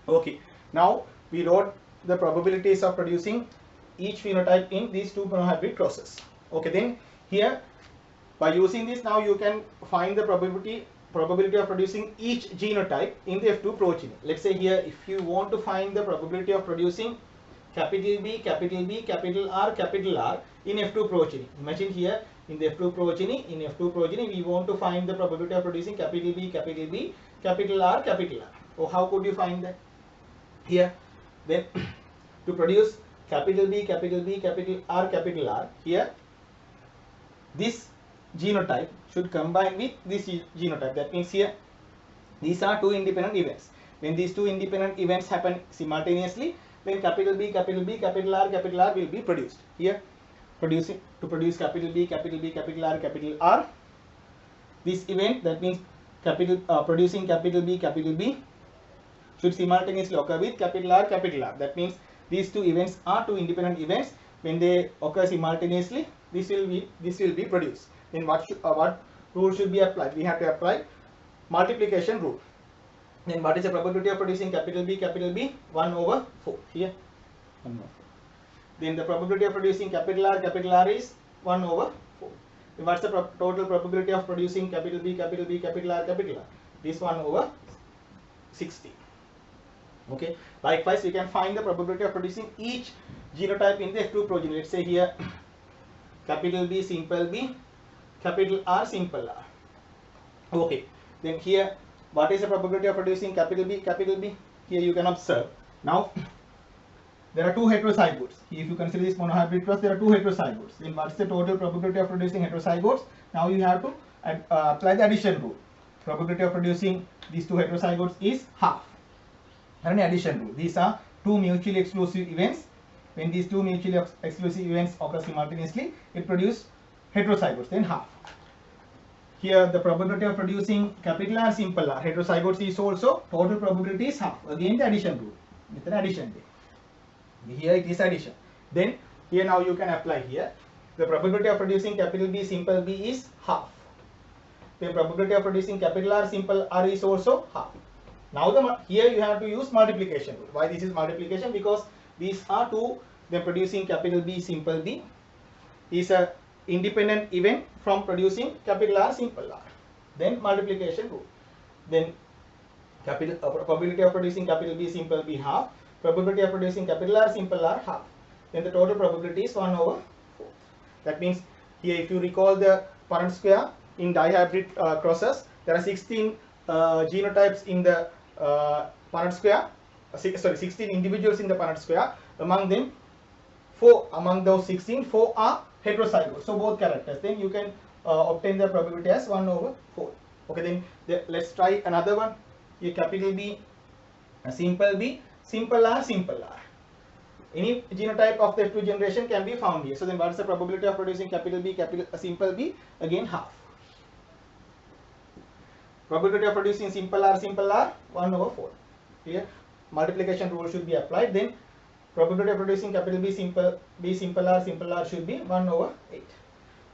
Okay, now we wrote the probabilities of producing each phenotype in these two monohybrid crosses. Okay, then here by using this, now you can find the probability of producing each genotype in the F2 progeny. Let's say here, if you want to find the probability of producing capital B, capital R in F2 progeny. Imagine here in the F2 progeny, we want to find the probability of producing capital B, capital R. Oh, how could you find that? Here, then to produce capital B, capital R, here this genotype should combine with this genotype. That means here these are two independent events. When these two independent events happen simultaneously, then capital B, capital R will be produced. Here to produce capital B, capital R, this event, that means producing capital B should simultaneously occur with capital R. That means these two events are two independent events. When they occur simultaneously, this will be produced. Then what rule should be applied? We have to apply multiplication rule. Then what is the probability of producing capital B? 1/4. Here 1/4. Then the probability of producing capital R is 1/4. Then what's the total probability of producing capital B, capital R? This 1/60. Okay. Likewise, we can find the probability of producing each genotype in the F2 progeny. Let's say here capital B, simple B, capital R, simple R. Okay. Then here, what is the probability of producing capital B? Here you can observe. Now there are two heterozygotes. If you consider this monohybrid cross, there are two heterozygotes. Then what is the total probability of producing heterozygotes? Now you have to apply the addition rule. Probability of producing these two heterozygotes is half. And addition rule. These are two mutually exclusive events. When these two mutually exclusive events occur simultaneously, it produces heterozygotes, then half. Here the probability of producing capital R, simple R heterozygotes is also total probability is half. Again the addition rule with an addition there. Here it is addition. Then here now you can apply here. The probability of producing capital B, simple B is half. The probability of producing capital R, simple R is also half. Now here you have to use multiplication rule. Why this is multiplication? Because these are two. Then producing capital B, simple B is a independent event from producing capital R, simple R. Then multiplication rule. Then probability of producing capital B, simple B half. Probability of producing capital R, simple R half. Then the total probability is 1/4. That means here, if you recall the Punnett square in dihybrid crosses, there are 16 genotypes in the Punnett square. 16 individuals in the Punnett square. Among them, 4 among those 16, 4 are heterozygotes. So both characters. Then you can obtain the probability as 1/4. Okay. Then let's try another one. Here capital B, simple B, simple R. Any genotype of the F2 generation can be found here. So then what is the probability of producing capital B, simple B? Again half. Probability of producing simple R, 1/4. Here multiplication rule should be applied. Then probability of producing capital B, simple R should be 1/8.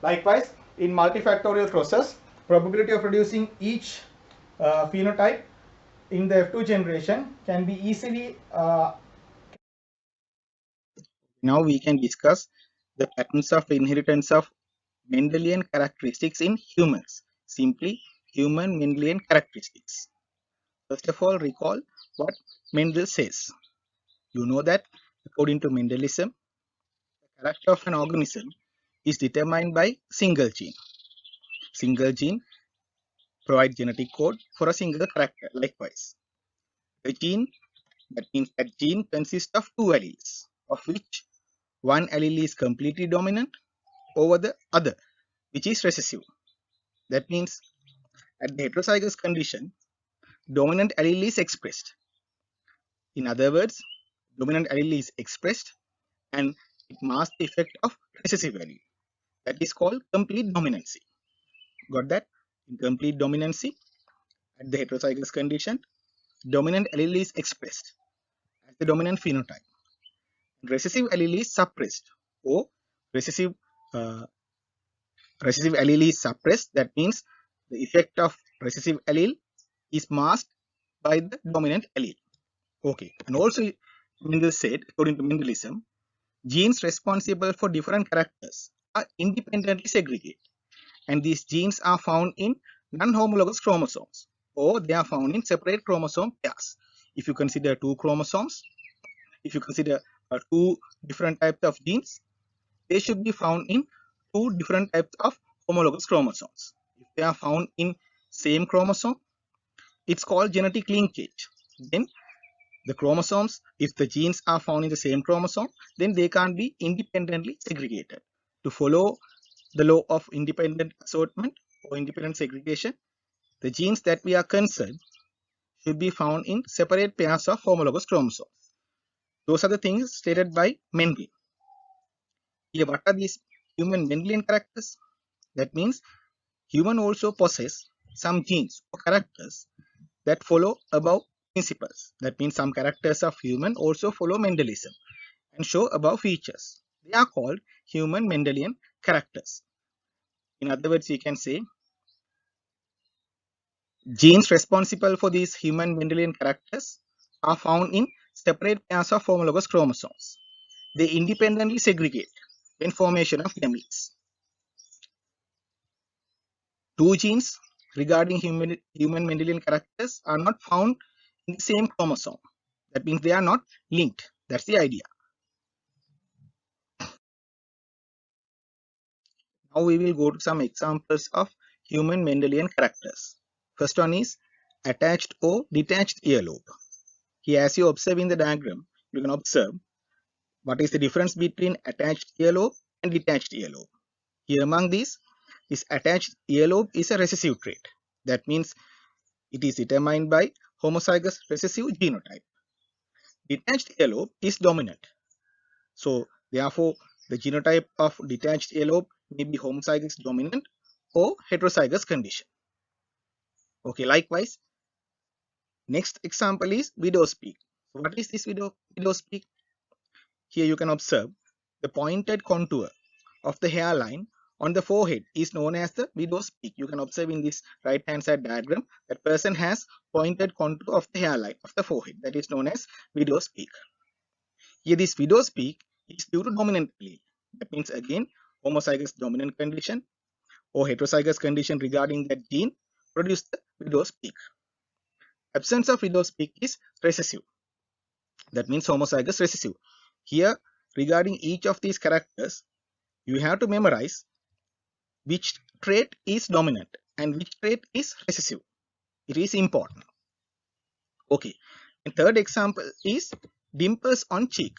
Likewise, in multifactorial process, probability of producing each phenotype in the F2 generation can be easily Now we can discuss the patterns of inheritance of Mendelian characteristics in humans. Simply, human Mendelian characteristics. First of all, recall what Mendel says. You know that according to Mendelism, the character of an organism is determined by single gene. Single gene provides genetic code for a single character. Likewise, the gene, that means that gene consists of two alleles, of which one allele is completely dominant over the other, which is recessive. That means at the heterozygous condition, dominant allele is expressed. In other words, dominant allele is expressed and it masks the effect of recessive allele. That is called complete dominancy. Got that? In complete dominancy, at the heterozygous condition, dominant allele is expressed as the dominant phenotype. Recessive allele is suppressed or recessive uh, recessive allele is suppressed. That means the effect of recessive allele is masked by the dominant allele. Okay, and also Mendel said, according to Mendelism, genes responsible for different characters are independently segregated, and these genes are found in non-homologous chromosomes, or they are found in separate chromosome pairs. If you consider two chromosomes, if you consider two different types of genes, they should be found in two different types of homologous chromosomes. If they are found in same chromosome, it's called genetic linkage. Then the chromosomes, if the genes are found in the same chromosome, then they can't be independently segregated. To follow the law of independent assortment or independent segregation, the genes that we are concerned should be found in separate pairs of homologous chromosomes. Those are the things stated by Mendel. Here, what are these human Mendelian characters? That means human also possess some genes or characters that follow above principles. That means some characters of human also follow Mendelism and show above features. They are called human Mendelian characters. In other words, we can say genes responsible for these human Mendelian characters are found in separate pairs of homologous chromosomes. They independently segregate when formation of gametes. Two genes regarding human Mendelian characters are not found in the same chromosome. That means they are not linked. That's the idea. Now we will go to some examples of human Mendelian characters. First one is attached or detached earlobe. Here, as you observe in the diagram, you can observe what is the difference between attached earlobe and detached earlobe. Here among these, this attached earlobe is a recessive trait. That means it is determined by homozygous recessive genotype. Detached earlobe is dominant. So therefore, the genotype of detached earlobe may be homozygous dominant or heterozygous condition. Okay, likewise, next example is widow's peak. What is this widow's peak? Here you can observe the pointed contour of the hairline on the forehead is known as the widow's peak. You can observe in this right hand side diagram that person has pointed contour of the hairline of the forehead, that is known as widow's peak. Here this widow's peak is due to dominant allele. That means again homozygous dominant condition or heterozygous condition regarding that gene produce the widow's peak. Absence of widow's peak is recessive. That means homozygous recessive. Here regarding each of these characters, you have to memorize which trait is dominant and which trait is recessive. It is important. Okay. And third example is dimples on cheek.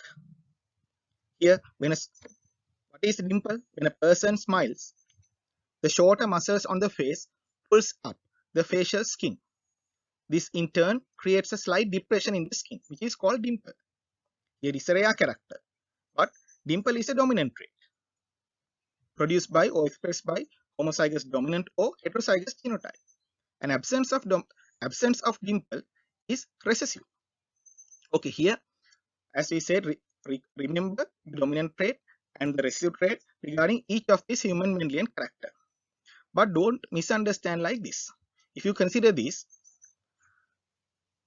Here, what is a dimple? When a person smiles, the shorter muscles on the face pulls up the facial skin. This in turn creates a slight depression in the skin, which is called dimple. Here is a rare character, but dimple is a dominant trait produced by or expressed by homozygous dominant or heterozygous genotype. And absence of dimple is recessive. Okay, here as we said, remember the dominant trait and the recessive trait regarding each of these human Mendelian character. But don't misunderstand like this. If you consider this,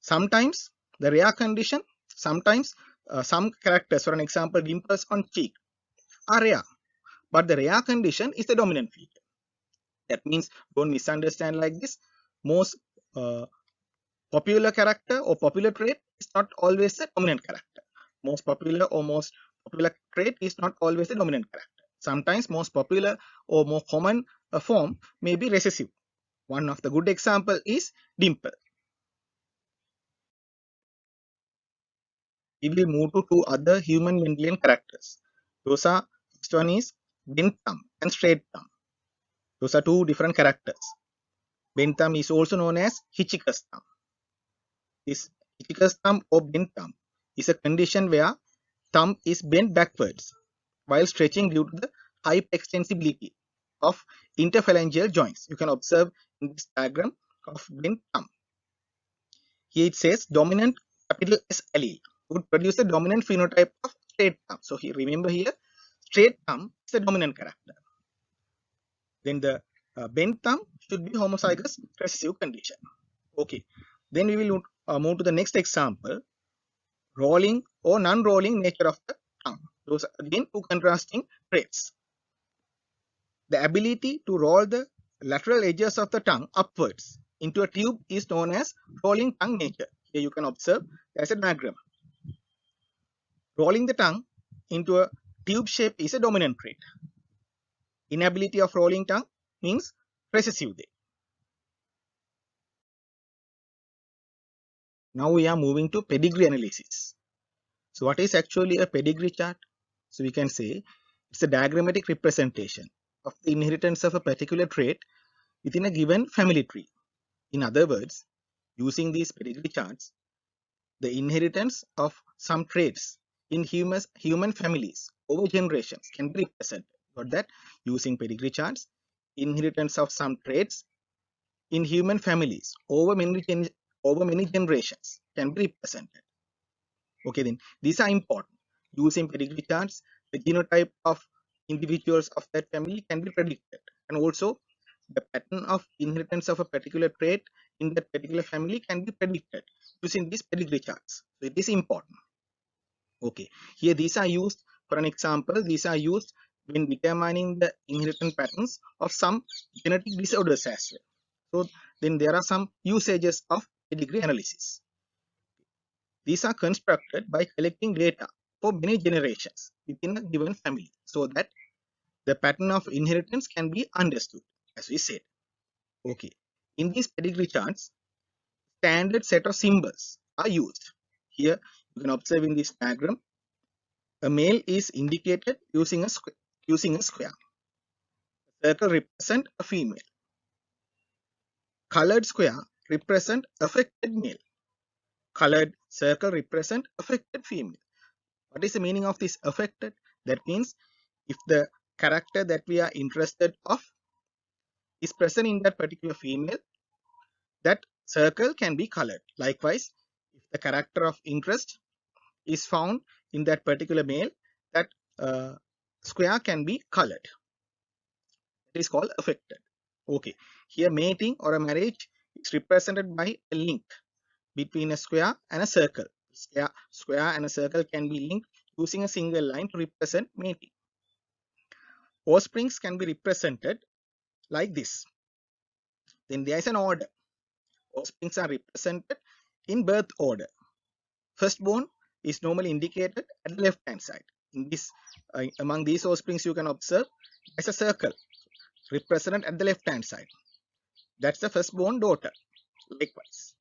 sometimes the rare condition, sometimes some characters, for an example, dimples on cheek are rare, but the rare condition is the dominant feature. That means don't misunderstand like this. Most popular character or popular trait is not always the dominant character. Most popular or most popular trait is not always the dominant character. Sometimes most popular or more common form may be recessive. One of the good example is dimple. We will move to two other human Mendelian characters. Those are, first one is bent thumb and straight thumb. Those are two different characters. Bent thumb is also known as Hitchhiker's thumb. This Hitchhiker's thumb or bent thumb is a condition where thumb is bent backwards while stretching due to the hyperextensibility of interphalangeal joints. You can observe in this diagram of bent thumb. Here it says dominant capital S allele would produce the dominant phenotype of straight thumb. So here, remember here, straight thumb is the dominant character. Then the bent thumb should be homozygous recessive condition. Okay. Then we will move to the next example, rolling or non-rolling nature of the tongue. Those are again two contrasting traits. The ability to roll the lateral edges of the tongue upwards into a tube is known as rolling tongue nature. Here you can observe as a diagram. Rolling the tongue into a tube shape is a dominant trait. Inability of rolling tongue means recessive. Now we are moving to pedigree analysis. So what is actually a pedigree chart? So we can say it's a diagrammatic representation of the inheritance of a particular trait within a given family tree. In other words, using these pedigree charts, the inheritance of some traits in human families over generations can be represented. Got that? Using pedigree charts, inheritance of some traits in human families over many generations can be represented. Okay, then these are important. Using pedigree charts, the genotype of individuals of that family can be predicted, and also the pattern of inheritance of a particular trait in that particular family can be predicted using these pedigree charts. So it is important. Okay, here these are used for an example. These are used when determining the inheritance patterns of some genetic disorders as well. So then there are some usages of pedigree analysis. These are constructed by collecting data for many generations within a given family so that the pattern of inheritance can be understood, as we said. Okay. In these pedigree charts, standard set of symbols are used. Here, you can observe in this diagram, a male is indicated using a square. A circle represents a female. Colored square represent affected male. Colored circle represent affected female. What is the meaning of this affected? That means if the character that we are interested of is present in that particular female, that circle can be colored. Likewise, if the character of interest is found in that particular male, that square can be colored. It is called affected. Okay. Here mating or a marriage is represented by a link between a square and a circle. Square and a circle can be linked using a single line to represent mating. Offsprings can be represented like this. Then there is an order. Offsprings are represented in birth order. Firstborn is normally indicated at the left hand side. In this, among these offsprings, you can observe as a circle represented at the left hand side. That's the firstborn daughter. Likewise,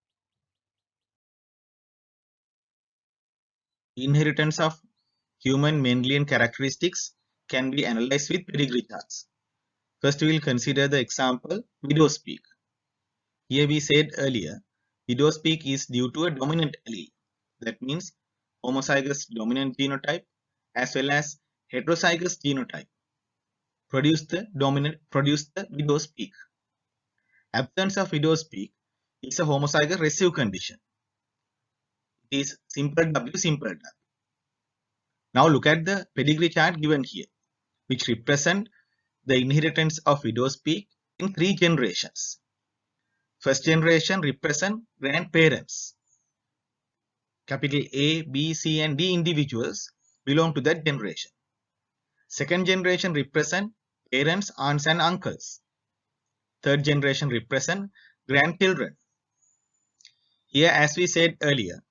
inheritance of human Mendelian characteristics can be analyzed with pedigree charts. First, we will consider the example widow's peak. Here we said earlier, widow's peak is due to a dominant allele. That means homozygous dominant genotype as well as heterozygous genotype produce the widow's peak. Absence of widow's peak is a homozygous recessive condition. It is simple W, simple W. Now look at the pedigree chart given here, which represent the inheritance of widow's peak in 3 generations. First generation represent grandparents. Capital A, B, C and D individuals belong to that generation. Second generation represent parents, aunts and uncles. Third generation represent grandchildren. Here, as we said earlier,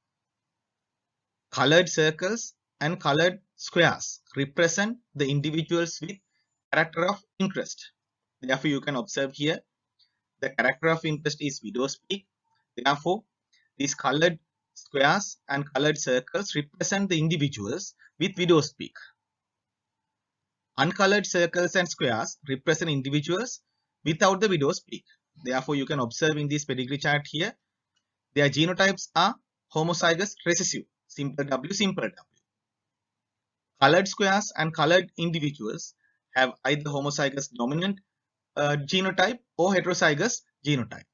colored circles and colored squares represent the individuals with character of interest. Therefore, you can observe here the character of interest is widow's peak. Therefore, these colored squares and colored circles represent the individuals with widow's peak. Uncolored circles and squares represent individuals without the widow's peak. Therefore, you can observe in this pedigree chart here, their genotypes are homozygous recessive, simple W, simple W. Colored squares and colored individuals have either homozygous dominant genotype or heterozygous genotype.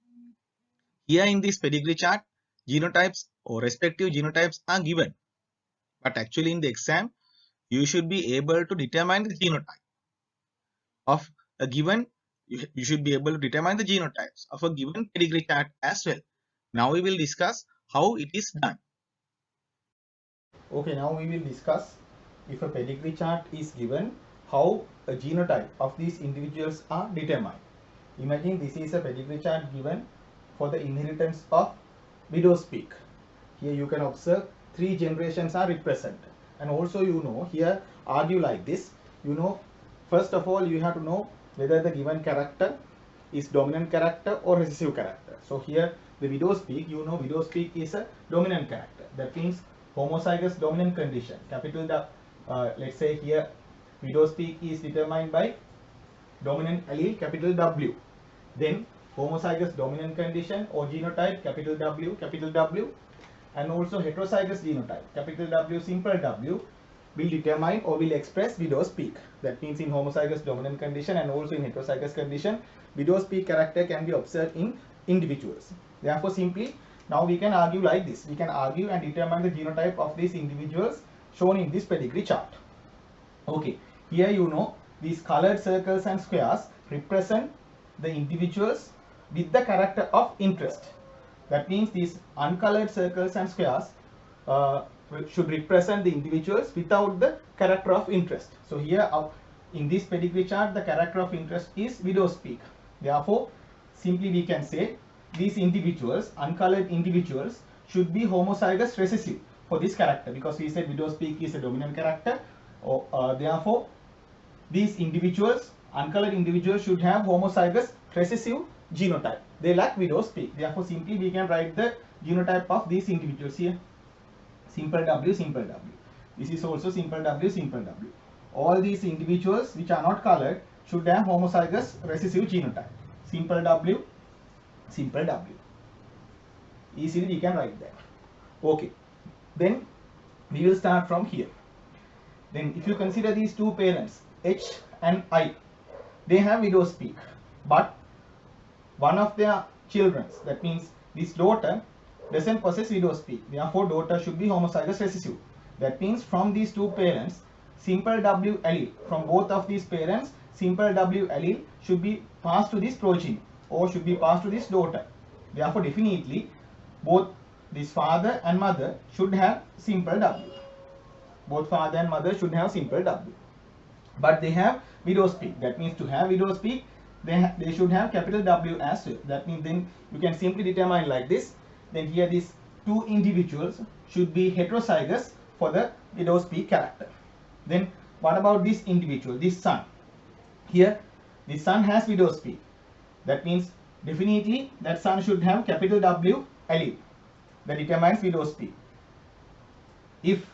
Here in this pedigree chart, genotypes or respective genotypes are given. But actually in the exam, you should be able to determine the genotype of a given, you should be able to determine the genotypes of a given pedigree chart as well. Now we will discuss how it is done. Okay, now we will discuss if a pedigree chart is given, how a genotype of these individuals are determined. Imagine this is a pedigree chart given for the inheritance of widow's peak. Here you can observe 3 generations are represented, and also you know here argue like this. You know, first of all you have to know whether the given character is dominant character or recessive character. So here the widow's peak, you know widow's peak is a dominant character. That means homozygous dominant condition. Capital let's say here widow's peak is determined by dominant allele capital W. Then homozygous dominant condition or genotype capital W, and also heterozygous genotype capital W, simple W will determine or will express widow's peak. That means in homozygous dominant condition and also in heterozygous condition, widow's peak character can be observed in individuals. Therefore, simply now we can argue like this. We can argue and determine the genotype of these individuals shown in this pedigree chart. Okay, here you know these colored circles and squares represent the individuals with the character of interest. That means these uncolored circles and squares should represent the individuals without the character of interest. So here in this pedigree chart, the character of interest is widow's peak. Therefore, simply we can say these individuals, uncolored individuals, should be homozygous recessive for this character, because we said widow's peak is a dominant character. Therefore, these individuals, uncolored individuals, should have homozygous recessive genotype. They lack widow's peak. Therefore, simply we can write the genotype of these individuals here. Simple W, simple W. This is also simple W, simple W. All these individuals which are not colored should have homozygous recessive genotype. Simple W, simple W. Easily we can write that. Okay. Then we will start from here. Then if you consider these two parents, H and I, they have widow's peak. But one of their children, that means this daughter, doesn't possess widow's peak. Therefore, daughter should be homozygous recessive. That means from these two parents, simple W allele, from both of these parents, simple W allele should be passed to this progeny or should be passed to this daughter. Therefore, definitely both this father and mother should have simple W. Both father and mother should have simple W. But they have widow's peak. That means to have widow's peak, they should have capital W as well. That means then you can simply determine like this. Then here these two individuals should be heterozygous for the widow's peak character. Then what about this individual, this son? Here the son has widow's peak. That means definitely that son should have capital W allele that determines widow's peak. If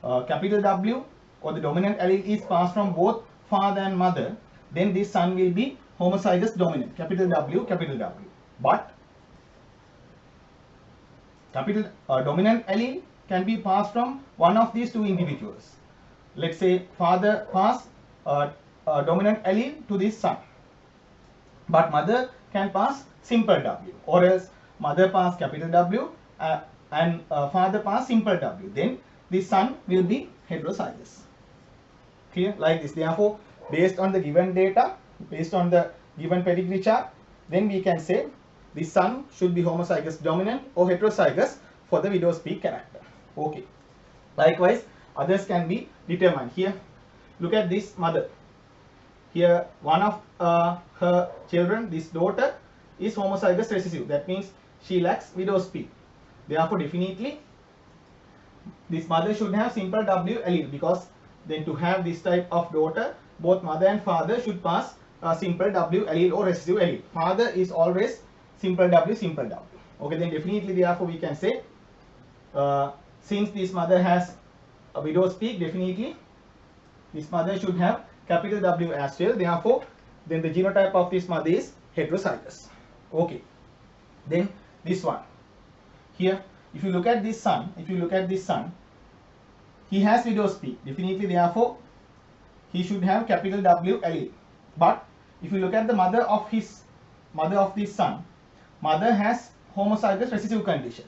capital W or the dominant allele is passed from both father and mother, then this son will be homozygous dominant, capital W, capital W. But capital dominant allele can be passed from one of these two individuals. Let's say father pass dominant allele to this son, but mother can pass simple W, or else mother pass capital W and father pass simple W. Then this son will be heterozygous. Clear? Like this. Therefore, based on the given data, based on the given pedigree chart, then we can say the son should be homozygous dominant or heterozygous for the widow's peak character. Okay. Likewise, others can be determined. Here, look at this mother. Here, one of her children, this daughter, is homozygous recessive. That means she lacks widow's peak. Therefore, definitely, this mother should have simple W allele, because then to have this type of daughter, both mother and father should pass simple W allele or recessive allele. Father is always simple W, simple W. Okay, then definitely, therefore, we can say since this mother has a widow's peak, definitely this mother should have capital W as well. Therefore, then the genotype of this mother is heterozygous. Okay. Then this one. Here, if you look at this son, he has widow's peak. Definitely, therefore, he should have capital W allele. But if you look at the mother of this son, mother has homozygous recessive condition.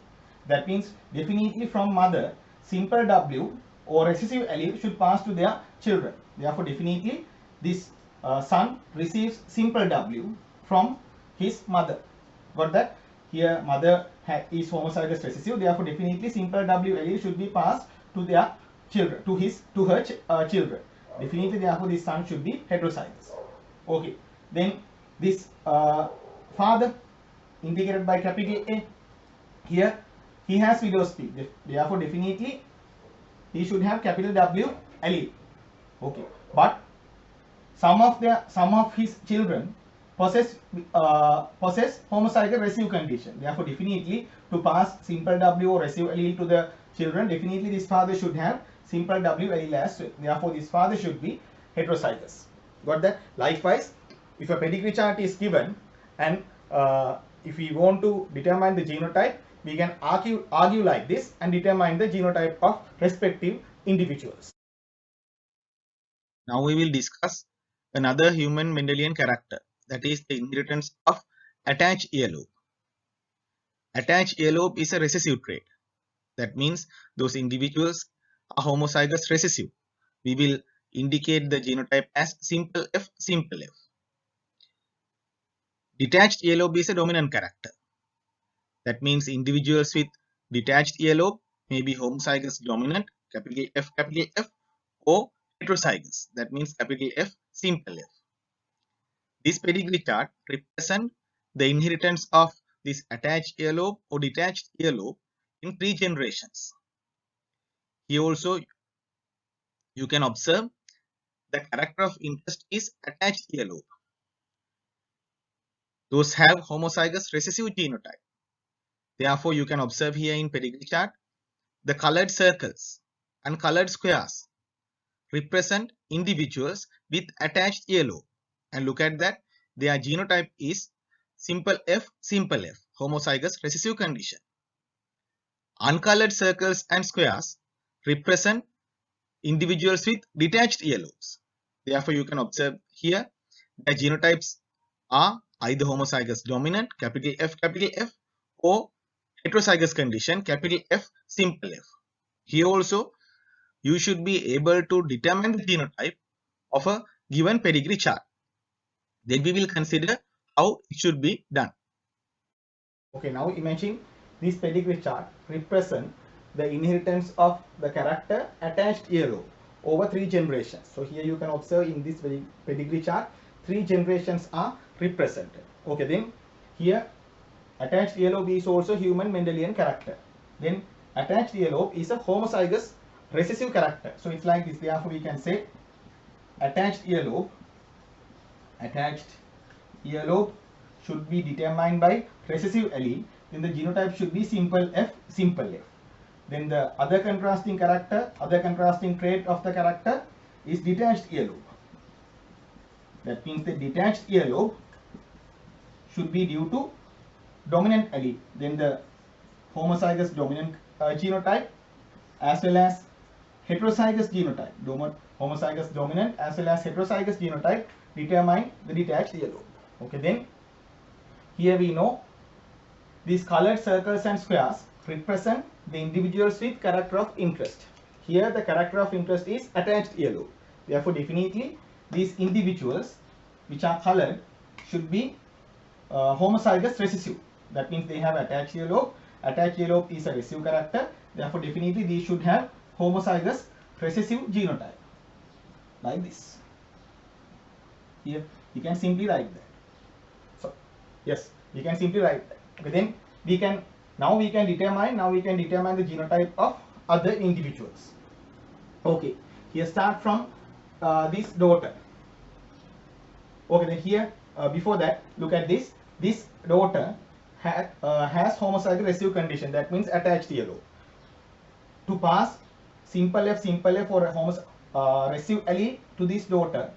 That means definitely from mother, simple W or recessive allele should pass to their children. Therefore, definitely this son receives simple W from his mother. Got that? Here mother is homozygous recessive. Therefore, definitely simple W allele should be passed to their children, to her children. Definitely, therefore, this son should be heterozygous. Okay. Then this father indicated by capital A. Here he has widow's peak. Therefore, definitely he should have capital W allele. Okay. But some of his children possess homozygous recessive condition. Therefore, definitely to pass simple W or recessive allele to the children, definitely this father should have simple W allele as well. Therefore, this father should be heterozygous. Got that? Likewise, if a pedigree chart is given and if we want to determine the genotype, we can argue like this and determine the genotype of respective individuals. Now we will discuss another human Mendelian character, that is the inheritance of attached earlobe. Attached earlobe is a recessive trait. That means those individuals are homozygous recessive. We will indicate the genotype as simple F, simple F. Detached earlobe is a dominant character. That means individuals with detached earlobe may be homozygous dominant, capital F, or heterozygous. That means capital F, simple F. This pedigree chart represents the inheritance of this attached earlobe or detached earlobe in 3 generations. Here also you can observe the character of interest is attached earlobe. Those have homozygous recessive genotype. Therefore, you can observe here in pedigree chart, the colored circles and colored squares represent individuals with attached earlobe. And look at that, their genotype is simple F, homozygous recessive condition. Uncolored circles and squares represent individuals with detached earlobes. Therefore, you can observe here the genotypes are either homozygous dominant, capital F, or heterozygous condition, capital F, simple F. Here also, you should be able to determine the genotype of a given pedigree chart. Then we will consider how it should be done. Okay, now imagine this pedigree chart represent the inheritance of the character attached earlobe over 3 generations. So here you can observe in this pedigree chart 3 generations are represented. Okay, then here attached earlobe is also human Mendelian character. Then attached earlobe is a homozygous recessive character. So it's like this. Therefore, we can say attached earlobe should be determined by recessive allele. Then the genotype should be simple F. Then the other contrasting trait of the character is detached earlobe. That means the detached earlobe should be due to dominant allele. Then the homozygous dominant genotype as well as heterozygous genotype, homozygous dominant as well as heterozygous genotype determine the detached earlobe. Okay, then here we know these colored circles and squares represent the individuals with character of interest. Here the character of interest is attached earlobe. Therefore, definitely these individuals which are colored should be homozygous recessive. That means they have attached earlobe. Attached earlobe is a recessive character. Therefore, definitely these should have homozygous recessive genotype. Like this. Here you can simply write that. So yes, we can simply write that. Okay, then we can determine the genotype of other individuals. Okay, here start from this daughter. Okay, then here before that, look at this. This daughter has homozygous recessive condition. That means attached earlobe. To pass simple F or a recessive allele to this daughter,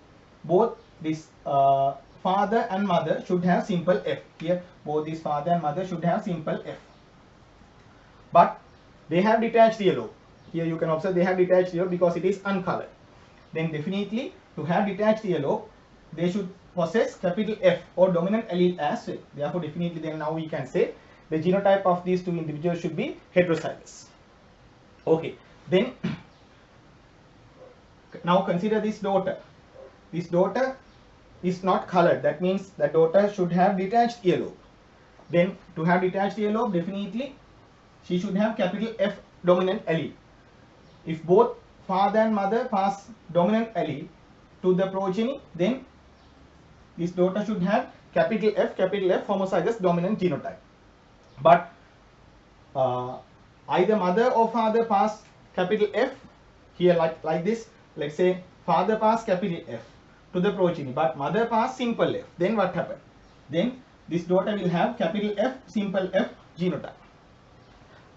both this father and mother should have simple F. Here, both this father and mother should have simple F. But they have detached earlobe. Here you can observe they have detached earlobe because it is uncolored. Then definitely to have detached earlobe, they should possess capital F or dominant allele as well. Therefore, definitely then now we can say the genotype of these two individuals should be heterozygous. Okay, then now consider this daughter. This daughter is not colored. That means the daughter should have detached earlobe. Then to have detached earlobe, definitely she should have capital F dominant allele. If both father and mother pass dominant allele to the progeny, then this daughter should have capital F homozygous dominant genotype. But either mother or father pass capital F, here like this. Let's say father pass capital F to the progeny, but mother pass simple F. Then what happens? Then this daughter will have capital F simple F genotype.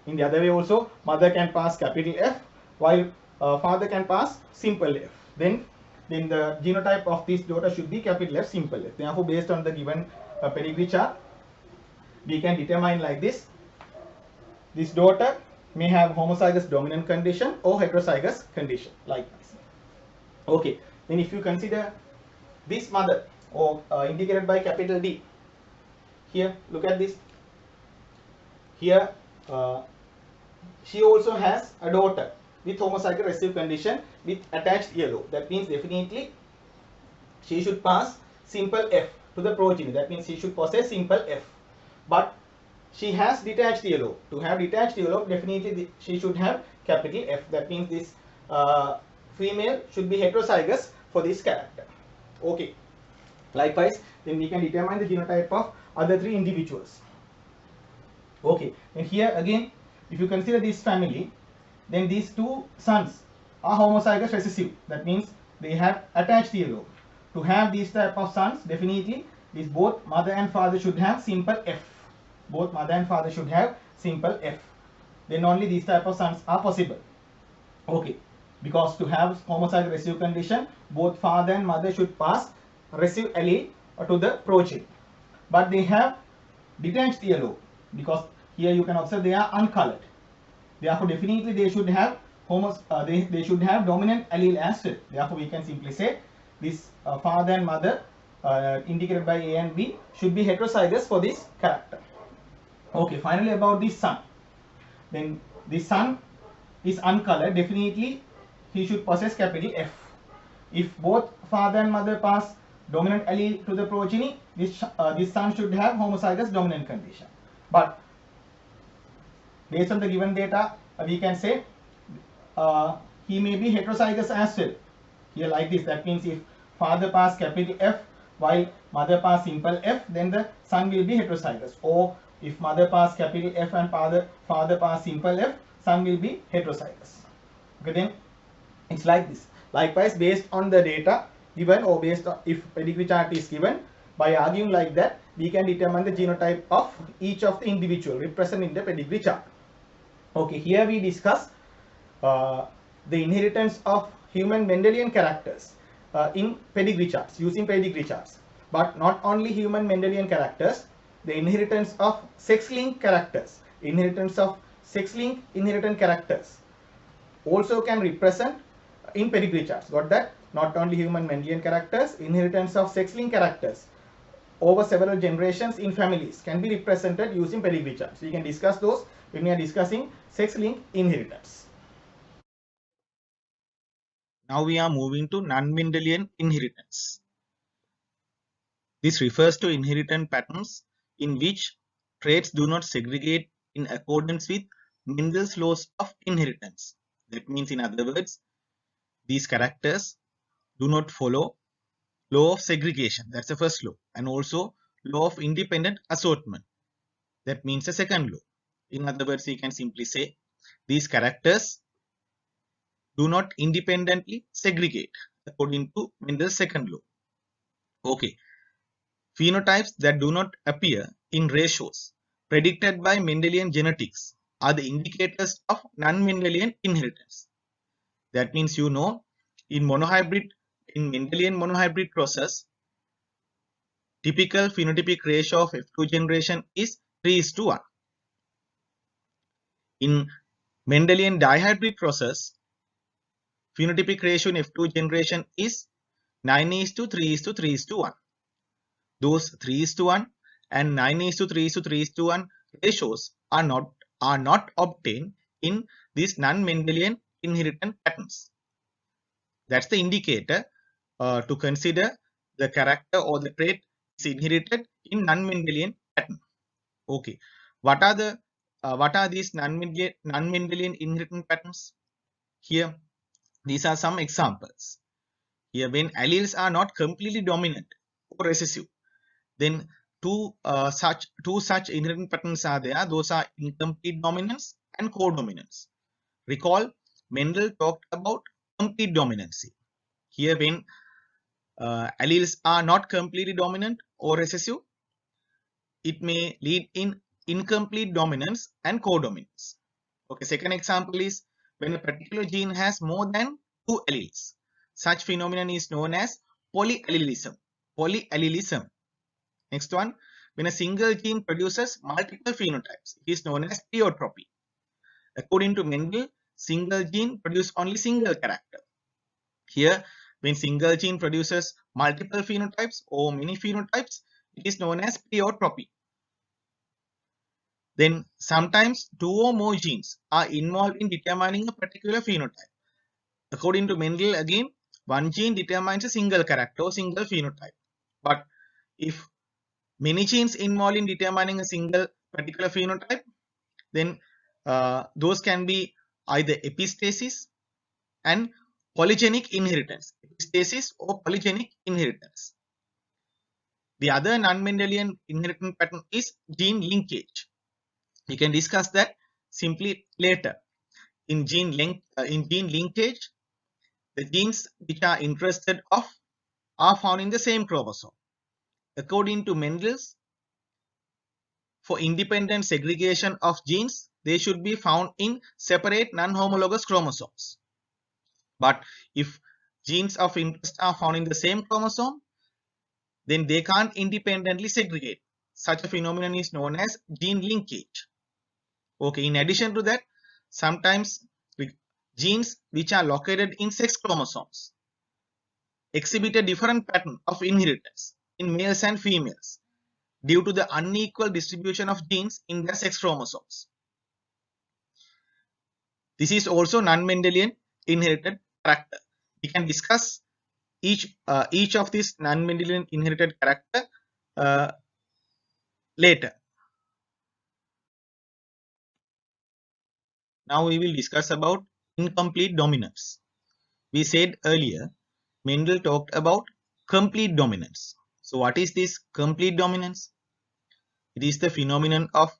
In the other way also, mother can pass capital F while father can pass simple F. Then the genotype of this daughter should be capital F simple F. Therefore, based on the given pedigree chart, we can determine like this. This daughter may have homozygous dominant condition or heterozygous condition, like this. Okay, then if you consider this mother, or indicated by capital D, here look at this. Here she also has a daughter with homozygous recessive condition with attached earlobe. That means definitely she should pass simple F to the progeny. That means she should possess simple F. But she has detached earlobe. To have detached earlobe, definitely she should have capital F. That means this female should be heterozygous for this character. Okay. Likewise, then we can determine the genotype of other three individuals. Okay. And here again, if you consider this family, then these two sons are homozygous recessive. That means they have attached earlobe. To have these type of sons, definitely this both mother and father should have simple F. Both mother and father should have simple F. Then only these type of sons are possible. Okay, because to have homozygous recessive condition, both father and mother should pass recessive allele to the progeny. But they have detached earlobe because here you can observe they are uncolored. Therefore, definitely they should have they should have dominant allele as well. Therefore, we can simply say this father and mother indicated by A and B should be heterozygous for this character. Okay, finally about this son. Then this son is uncolored. Definitely he should possess capital F. If both father and mother pass dominant allele to the progeny, this son should have homozygous dominant condition. But based on the given data, we can say he may be heterozygous as well. Here like this. That means if father pass capital F while mother pass simple F, then the son will be heterozygous. Or if mother pass capital F and father pass simple F, son will be heterozygous. Okay, then it's like this. Likewise, based on the data given, or based on if pedigree chart is given, by arguing like that, we can determine the genotype of each of the individual represented in the pedigree chart. Okay, here we discuss the inheritance of human Mendelian characters in pedigree charts, using pedigree charts. But not only human Mendelian characters, the inheritance of sex-linked characters, inheritance of sex-linked inheritant characters also can represent in pedigree charts. Got that? Not only human Mendelian characters, inheritance of sex-linked characters over several generations in families can be represented using pedigree charts. We can discuss those when we are discussing sex-linked inheritance. Now we are moving to non-Mendelian inheritance. This refers to inheritance patterns in which traits do not segregate in accordance with Mendel's laws of inheritance. That means, in other words, these characters do not follow law of segregation. That's the first law. And also law of independent assortment. That means the second law. In other words, we can simply say these characters do not independently segregate according to Mendel's second law. Okay. Phenotypes that do not appear in ratios predicted by Mendelian genetics are the indicators of non-Mendelian inheritance. That means, in Mendelian monohybrid process, typical phenotypic ratio of F2 generation is 3:1. In Mendelian dihybrid process, phenotypic ratio in F2 generation is 9:3:3:1. Those 3:1 and 9:3:3:1 ratios are not obtained in these non-Mendelian inheritance patterns. That's the indicator to consider the character or the trait is inherited in non-Mendelian pattern. Okay, what are these non-Mendelian inheritance patterns? Here, these are some examples. Here, when alleles are not completely dominant or recessive, then two such inheritance patterns are there. Those are incomplete dominance and codominance. Recall, Mendel talked about complete dominancy. Here, when alleles are not completely dominant or recessive, it may lead in incomplete dominance and codominance. Okay, second example is when a particular gene has more than 2 alleles. Such phenomenon is known as polyallelism. Polyallelism. Next one, when a single gene produces multiple phenotypes, it is known as pleiotropy. According to Mendel, single gene produces only single character. Here, when single gene produces multiple phenotypes or many phenotypes, it is known as pleiotropy. Then sometimes two or more genes are involved in determining a particular phenotype. According to Mendel, again, one gene determines a single character or single phenotype. But if many genes involved in determining a single particular phenotype, then those can be either epistasis and polygenic inheritance. Epistasis or polygenic inheritance. The other non-Mendelian inheritance pattern is gene linkage. We can discuss that simply later. In gene linkage, the genes which are interested of are found in the same chromosome. According to Mendel's, for independent segregation of genes, they should be found in separate non-homologous chromosomes. But if genes of interest are found in the same chromosome, then they can't independently segregate. Such a phenomenon is known as gene linkage. Okay, in addition to that, sometimes genes which are located in sex chromosomes exhibit a different pattern of inheritance in males and females due to the unequal distribution of genes in their sex chromosomes. This is also non-Mendelian inherited character. We can discuss each of these non-Mendelian inherited character later. Now we will discuss about incomplete dominance. We said earlier, Mendel talked about complete dominance. So what is this complete dominance? It is the phenomenon of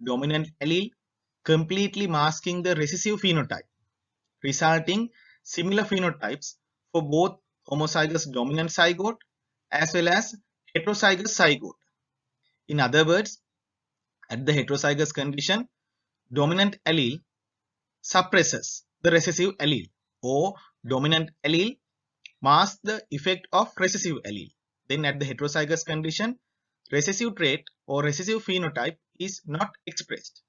dominant allele completely masking the recessive phenotype, resulting similar phenotypes for both homozygous dominant zygote as well as heterozygous zygote. In other words, at the heterozygous condition, dominant allele suppresses the recessive allele, or dominant allele masks the effect of recessive allele. Then at the heterozygous condition, recessive trait or recessive phenotype is not expressed.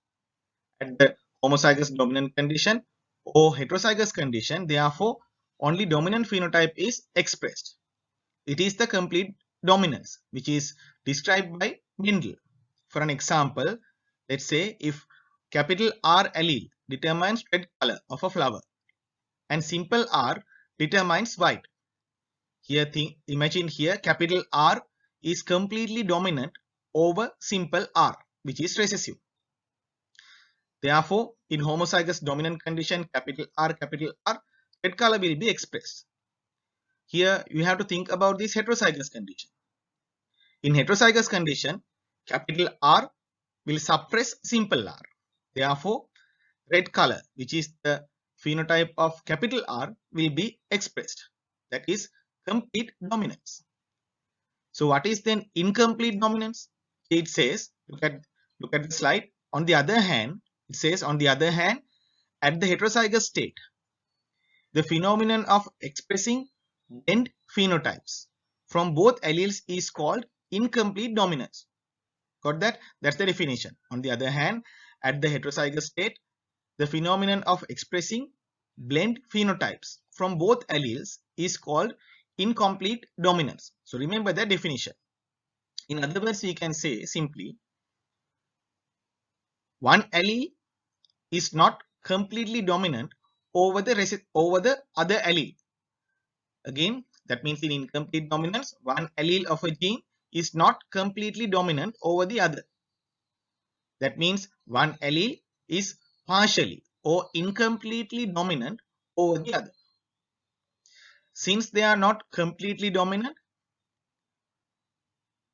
At the homozygous dominant condition or heterozygous condition, therefore, only dominant phenotype is expressed. It is the complete dominance which is described by Mendel. For an example, let's say if capital R allele determines red color of a flower and simple R determines white. Here, imagine here capital R is completely dominant over simple R, which is recessive. Therefore, in homozygous dominant condition, capital R, red color will be expressed. Here, you have to think about this heterozygous condition. In heterozygous condition, capital R will suppress simple R. Therefore, red color, which is the phenotype of capital R, will be expressed. That is complete dominance. So what is then incomplete dominance? It says, look at the slide. On the other hand, it says, on the other hand, at the heterozygous state, the phenomenon of expressing blend phenotypes from both alleles is called incomplete dominance. Got that? That's the definition. On the other hand, at the heterozygous state, the phenomenon of expressing blend phenotypes from both alleles is called incomplete dominance. So remember that definition. In other words, we can say simply, one allele is not completely dominant over the other allele. Again, that means in incomplete dominance, one allele of a gene is not completely dominant over the other. That means one allele is partially or incompletely dominant over the other. Since they are not completely dominant,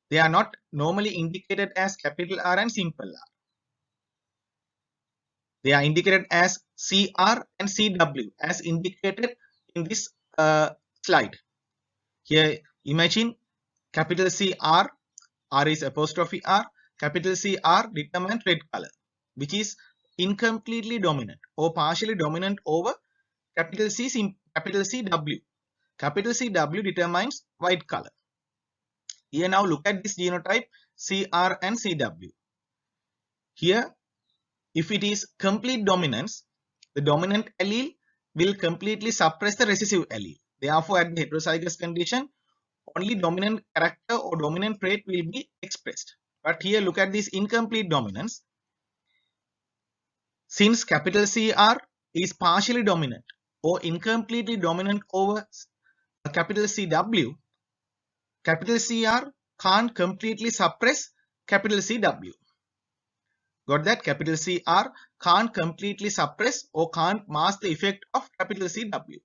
they are not normally indicated as capital R and simple R. They are indicated as CR and CW as indicated in this slide. Here, imagine capital CR, R is apostrophe R, capital CR determines red color, which is incompletely dominant or partially dominant over capital CW. Capital CW determines white color. Here now look at this genotype CR and CW. Here, if it is complete dominance, the dominant allele will completely suppress the recessive allele. Therefore, at the heterozygous condition, only dominant character or dominant trait will be expressed. But here look at this incomplete dominance. Since capital CR is partially dominant or incompletely dominant over capital CW, capital CR can't completely suppress capital CW. Got that? Capital CR can't completely suppress or can't mask the effect of capital CW.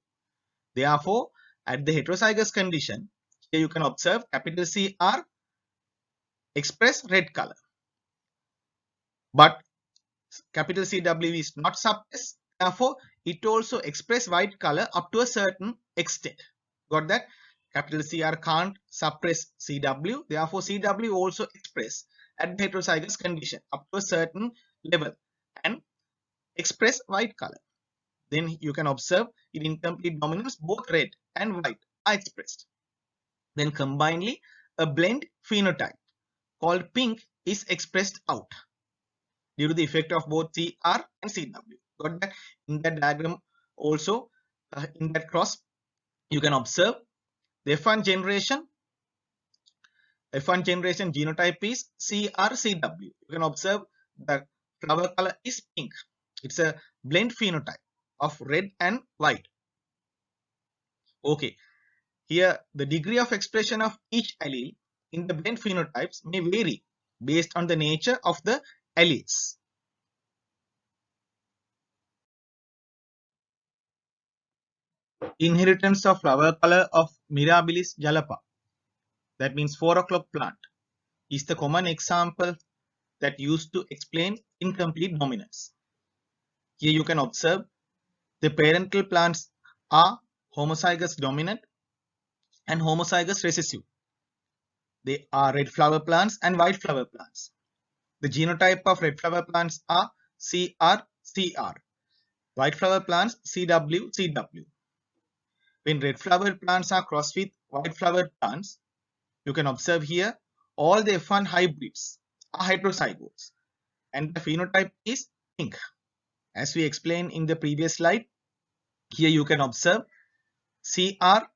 Therefore, at the heterozygous condition, here you can observe capital CR express red color. But capital CW is not suppressed. Therefore, it also express white color up to a certain extent. Got that? Capital CR can't suppress CW. Therefore, CW also express at the heterozygous condition up to a certain level and express white color. Then you can observe in incomplete dominance both red and white are expressed. Then combinedly, a blend phenotype called pink is expressed out due to the effect of both CR and CW. Got that? In that diagram also, in that cross, you can observe the F1 generation genotype is CRCW. You can observe the flower color is pink. It's a blend phenotype of red and white. Okay, here the degree of expression of each allele in the blend phenotypes may vary based on the nature of the alleles. Inheritance of flower color of Mirabilis jalapa, that means 4 o'clock plant, is the common example that used to explain incomplete dominance. Here you can observe the parental plants are homozygous dominant and homozygous recessive. They are red flower plants and white flower plants. The genotype of red flower plants are CR. White flower plants CW. When red flower plants are crossed with white flower plants, you can observe here all the F1 hybrids are heterozygotes and the phenotype is pink. As we explained in the previous slide, here you can observe CR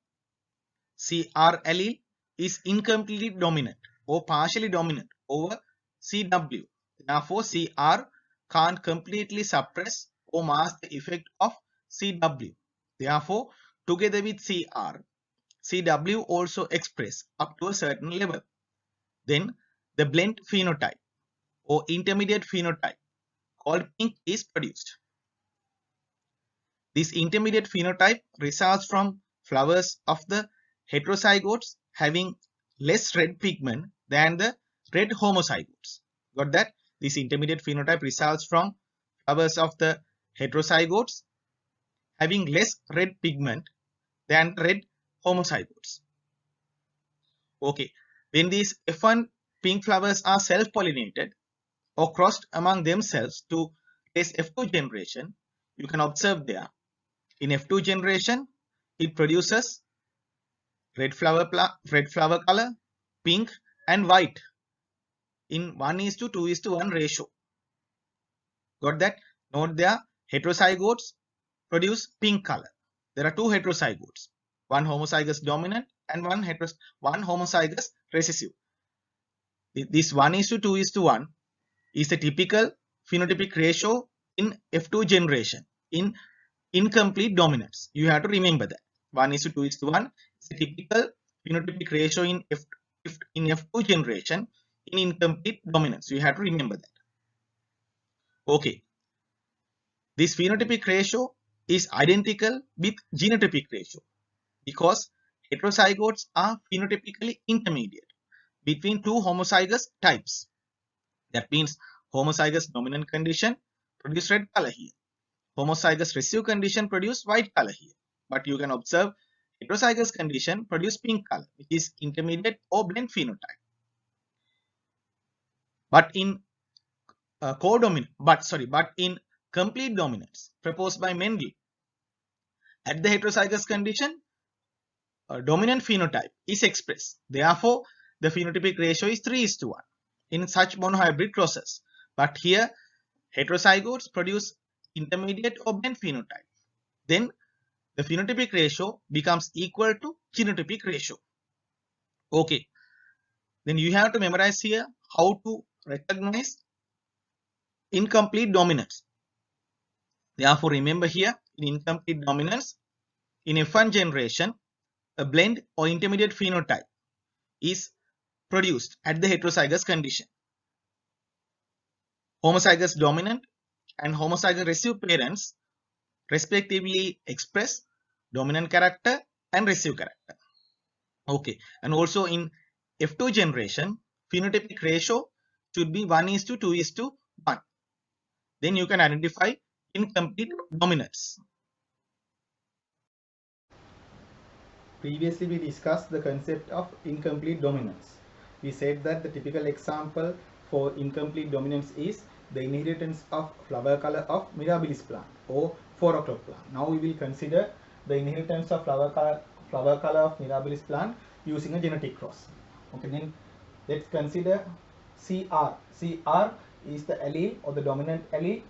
allele is incompletely dominant or partially dominant over CW. Therefore, CR can't completely suppress or mask the effect of CW. Therefore, together with CR, CW also express up to a certain level. then the blend phenotype or intermediate phenotype called pink is produced. This intermediate phenotype results from flowers of the heterozygotes having less red pigment than the red homozygotes. Got that? This intermediate phenotype results from flowers of the heterozygotes having less red pigment than red homozygotes. Okay, when these F1 pink flowers are self-pollinated or crossed among themselves to raise F2 generation, you can observe there. In F2 generation, it produces red flower color, pink and white in 1:2:1 ratio. Got that? Note there, heterozygotes produce pink color. There are two heterozygotes, one homozygous dominant and one homozygous recessive. This 1:2:1 is the typical phenotypic ratio in F2 generation in incomplete dominance. You have to remember that 1:2:1 is a typical phenotypic ratio in F2 generation in incomplete dominance. You have to remember that. Okay, this phenotypic ratio is identical with genotypic ratio because heterozygotes are phenotypically intermediate between two homozygous types. That means homozygous dominant condition produce red color here. Homozygous recessive condition produce white color here. But you can observe heterozygous condition produce pink color, which is intermediate or blend phenotype. But in complete dominance proposed by Mendel, at the heterozygous condition, dominant phenotype is expressed. Therefore, the phenotypic ratio is 3:1 in such monohybrid crosses. But here, heterozygotes produce intermediate or blend phenotype. Then the phenotypic ratio becomes equal to genotypic ratio. Okay. Then you have to memorize here how to recognize incomplete dominance. Therefore, remember here in incomplete dominance, in F1 generation, a blend or intermediate phenotype is produced at the heterozygous condition. Homozygous dominant and homozygous recessive parents respectively express dominant character and recessive character. Okay, and also in F2 generation, phenotypic ratio should be 1:2:1. Then you can identify incomplete dominance. Previously, we discussed the concept of incomplete dominance. We said that the typical example for incomplete dominance is the inheritance of flower color of Mirabilis plant or 4 o'clock plant. Now we will consider the inheritance of flower color of Mirabilis plant using a genetic cross. Okay, then let's consider CR. CR is the allele or the dominant allele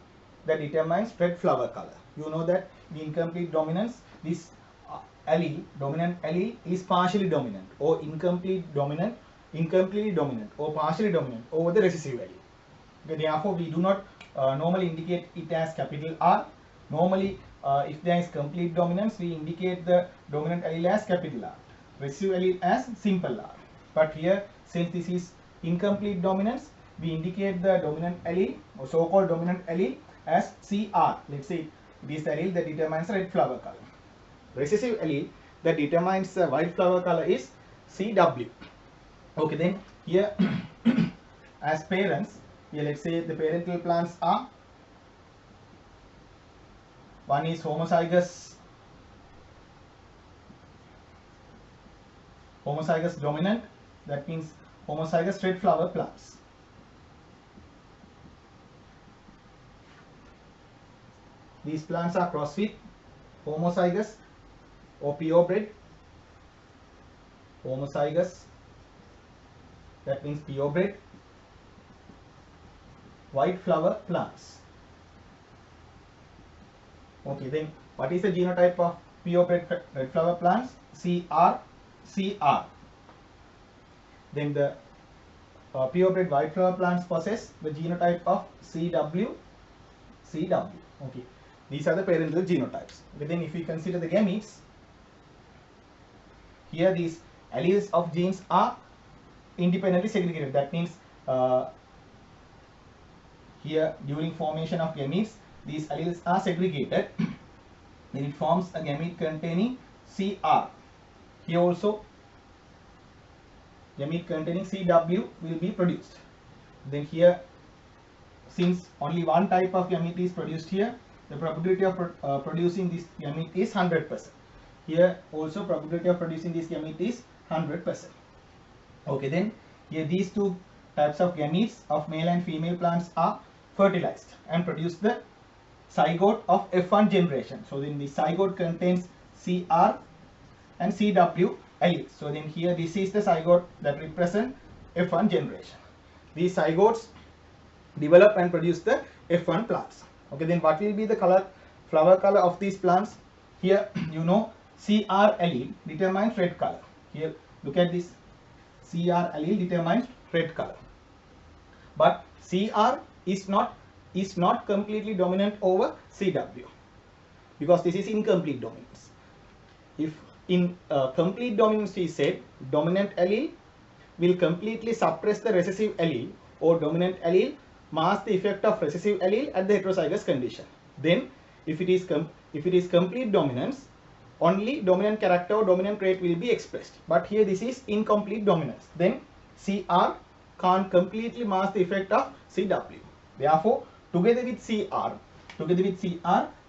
that determines red flower color. You know that in incomplete dominance, this dominant allele is partially dominant or incompletely dominant or partially dominant over the recessive allele. Okay, therefore, we do not normally indicate it as capital R. Normally, if there is complete dominance, we indicate the dominant allele as capital R, recessive allele as simple R. But here, since this is incomplete dominance, we indicate the dominant allele or so-called dominant allele as CR. Let's say it is the allele that determines the red flower color. Recessive allele that determines the white flower color is CW. Okay, then here as parents, here let's say the parental plants are, one is homozygous dominant, that means homozygous red flower plants. These plants are crossed with homozygous or purebred, homozygous, that means purebred white flower plants. Okay, then what is the genotype of purebred red flower plants? CR. Then the purebred white flower plants possess the genotype of CW. Okay, these are the parental genotypes. Okay, then if we consider the gametes, here these alleles of genes are independently segregated. That means here during formation of gametes, these alleles are segregated. Then it forms a gamete containing CR. Here also gamete containing CW will be produced. Then here, since only one type of gamete is produced here, the probability of producing this gamete is 100%. Here also probability of producing this gamete is 100%. Okay, then here these two types of gametes of male and female plants are fertilized and produce the zygote of F1 generation. So then the zygote contains CR and CW alleles. So then here this is the zygote that represent F1 generation. These zygotes develop and produce the F1 plants. Okay, then what will be the flower color of these plants? Here you know CR allele determines red color. Here look at this, CR allele determines red color. But CR is not completely dominant over CW, because this is incomplete dominance. If in complete dominance is said, dominant allele will completely suppress the recessive allele, or dominant allele mask the effect of recessive allele at the heterozygous condition. Then if it is complete dominance, only dominant character or dominant trait will be expressed. But here this is incomplete dominance. Then CR can't completely mask the effect of CW. Therefore, together with CR,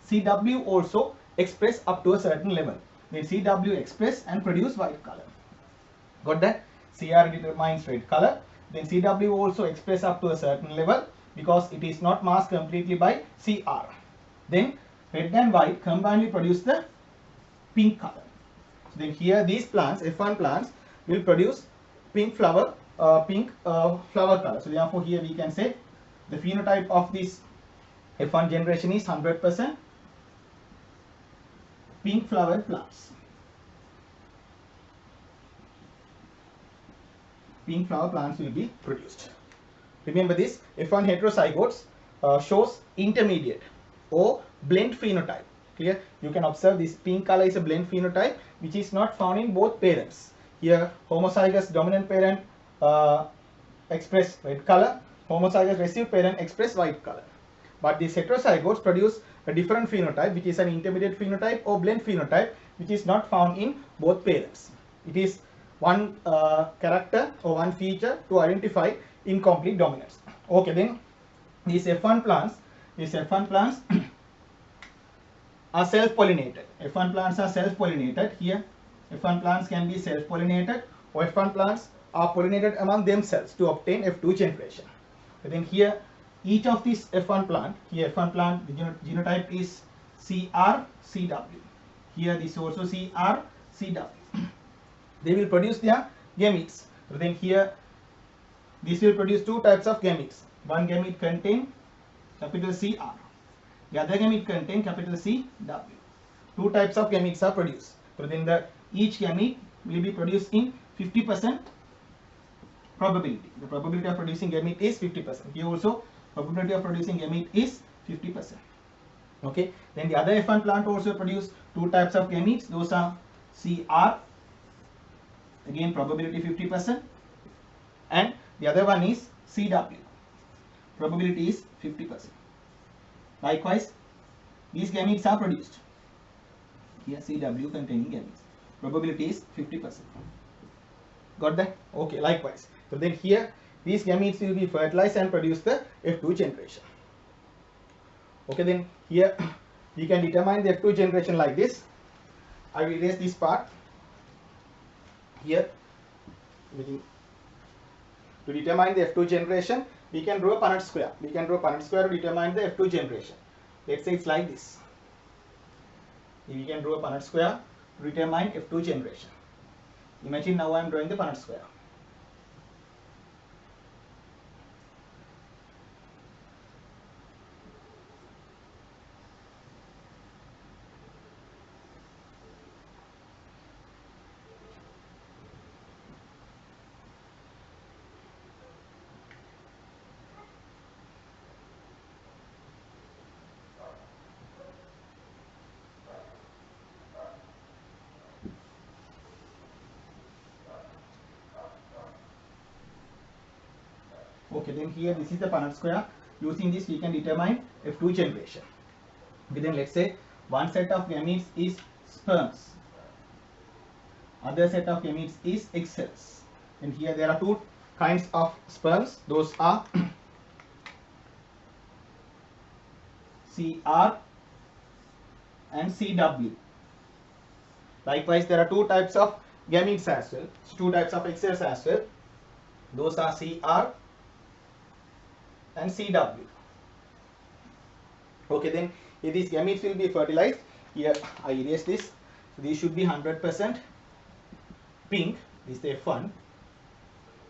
CW also express up to a certain level. Then CW express and produce white color. Got that? CR determines red color. Then CW also express up to a certain level, because it is not masked completely by CR. Then red and white combinedly produce the pink color. So then here these plants, F1 plants, will produce pink flower color. So therefore here we can say the phenotype of this F1 generation is 100% pink flower plants. Pink flower plants will be produced. Remember this, F1 heterozygotes shows intermediate or blend phenotype. Clear? You can observe this pink color is a blend phenotype which is not found in both parents. Here homozygous dominant parent express red color, homozygous recessive parent express white color. But these heterozygotes produce a different phenotype, which is an intermediate phenotype or blend phenotype, which is not found in both parents. It is one character or one feature to identify incomplete dominance. Okay, then these F1 plants are self-pollinated. F1 plants are self-pollinated. Here F1 plants can be self-pollinated, or F1 plants are pollinated among themselves to obtain F2 generation. But then here each of these F1 plant, here F1 plant, the genotype is CR-CW. Here this also CR-CW. They will produce their gametes. So then here this will produce two types of gametes. One gamete contain capital CR. The other gamete contain capital CW. Two types of gametes are produced. So then each gamete will be produced in 50% probability. The probability of producing gamete is 50%. Here also probability of producing gamete is 50%. Okay. Then the other F1 plant also produce two types of gametes. Those are CR, again probability 50%, and the other one is CW. Probability is 50%. Likewise, these gametes are produced. Here CW containing gametes. Probability is 50%. Got that? Okay, likewise. So then here these gametes will be fertilized and produce the F2 generation. Okay, then here we can determine the F2 generation like this. I will erase this part. Here to determine the F2 generation, we can draw a Punnett square. We can draw Punnett square to determine the F2 generation. Let's say it's like this. We can draw a Punnett square to determine F2 generation. Imagine now I am drawing the Punnett square. Okay, then here this is the Punnett square. Using this we can determine F2 generation. Okay, then let's say one set of gametes is sperms, other set of gametes is egg cells. And here there are two kinds of sperms. Those are CR and CW. Likewise, there are two types of gametes as well. Two types of egg cells as well. Those are CR and CW. Okay, then if these gametes will be fertilized, here I erase this. So these should be 100% pink. This is F1.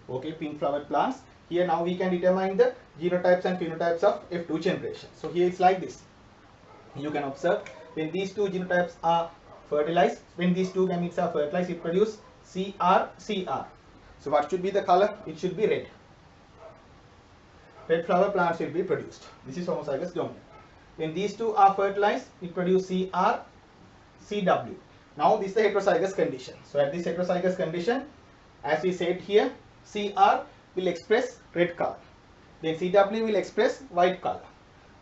Okay, pink flowered plants. Here now we can determine the genotypes and phenotypes of F2 generation. So here it's like this. You can observe when these two genotypes are fertilized, when these two gametes are fertilized, it produces CR. So what should be the color? It should be red. Red flower plants will be produced. This is homozygous dominant. When these two are fertilized, it produces CW. Now this is the heterozygous condition. So at this heterozygous condition, as we said here, CR will express red color. Then CW will express white color.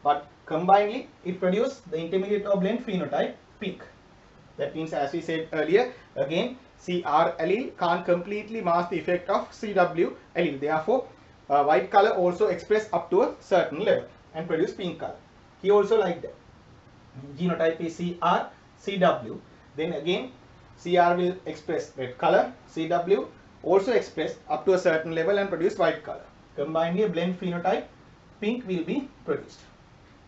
But combinedly, it produces the intermediate or blend phenotype pink. That means, as we said earlier, again, CR allele can't completely mask the effect of CW allele. Therefore, white color also express up to a certain level and produce pink color. Here also like that. Genotype is CW. Then again, CR will express red color. CW also express up to a certain level and produce white color. Combinedly, a blend phenotype pink will be produced.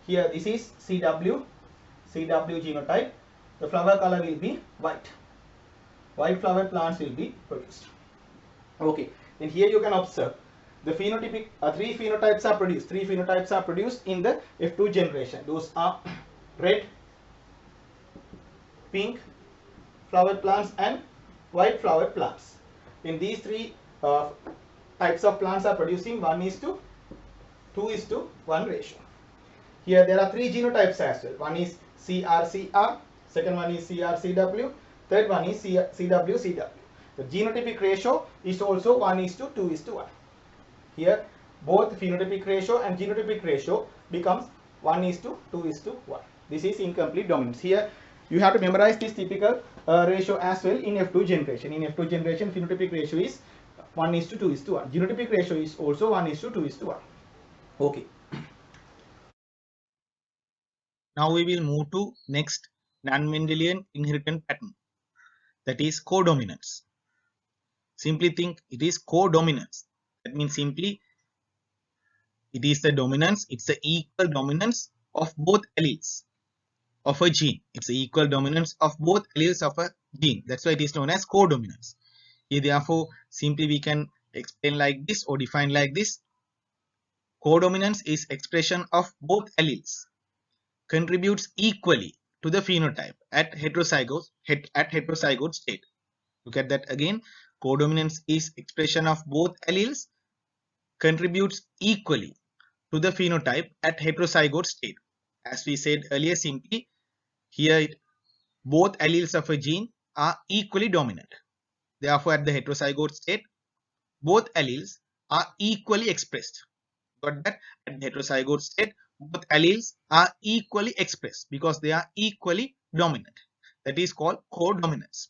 Here this is CW genotype. The flower color will be white. White flower plants will be produced. Okay, then here you can observe the phenotypic three phenotypes are produced. Three phenotypes are produced in the F2 generation. Those are red, pink flower plants and white flower plants. In these three types of plants are producing 1:2:1 ratio. Here there are three genotypes as well. One is CR, second one is CR-CW, third one is CW. The genotypic ratio is also 1:2:1. Here both phenotypic ratio and genotypic ratio becomes 1:2:1. This is incomplete dominance. Here you have to memorize this typical ratio as well in F2 generation. In F2 generation, phenotypic ratio is 1:2:1. Genotypic ratio is also 1:2:1. Okay. Now we will move to next non-Mendelian inheritance pattern, that is codominance. Simply think it is codominance. That means simply it is the dominance, it's the equal dominance of both alleles of a gene. It's the equal dominance of both alleles of a gene. That's why it is known as codominance. Here therefore simply we can explain like this or define like this. Codominance is expression of both alleles contributes equally to the phenotype at heterozygote state. Look at that again. Codominance is expression of both alleles contributes equally to the phenotype at heterozygote state. As we said earlier, simply here both alleles of a gene are equally dominant. Therefore, at the heterozygote state, both alleles are equally expressed. Got that? At the heterozygote state, both alleles are equally expressed because they are equally dominant. That is called codominance.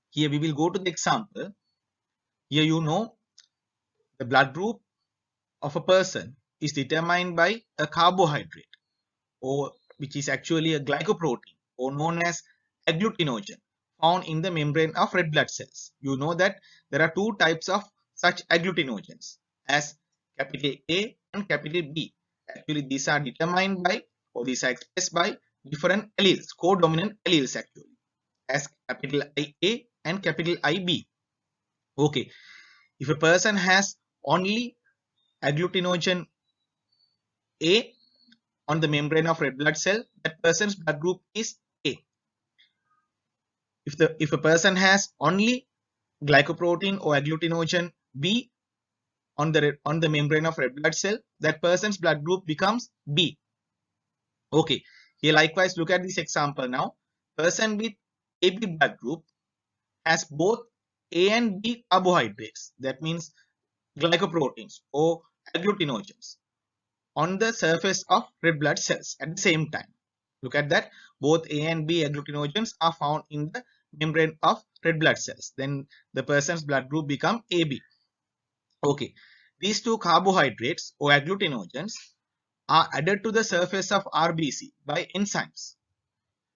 Here we will go to the example. Here you know the blood group of a person is determined by a carbohydrate, or which is actually a glycoprotein, or known as agglutinogen, found in the membrane of red blood cells. You know that there are two types of such agglutinogens, as capital A and capital B. Actually, these are determined by, or these are expressed by different alleles, codominant alleles actually, as capital IA and capital IB. Okay, if a person has only agglutinogen A on the membrane of red blood cell, that person's blood group is A. If a person has only glycoprotein or agglutinogen B on the membrane of red blood cell, that person's blood group becomes B. Okay, here likewise look at this example now. Person with AB blood group has both A and B carbohydrates, that means glycoproteins or agglutinogens on the surface of red blood cells at the same time. Look at that. Both A and B agglutinogens are found in the membrane of red blood cells. Then the person's blood group become AB. Okay. These two carbohydrates or agglutinogens are added to the surface of RBC by enzymes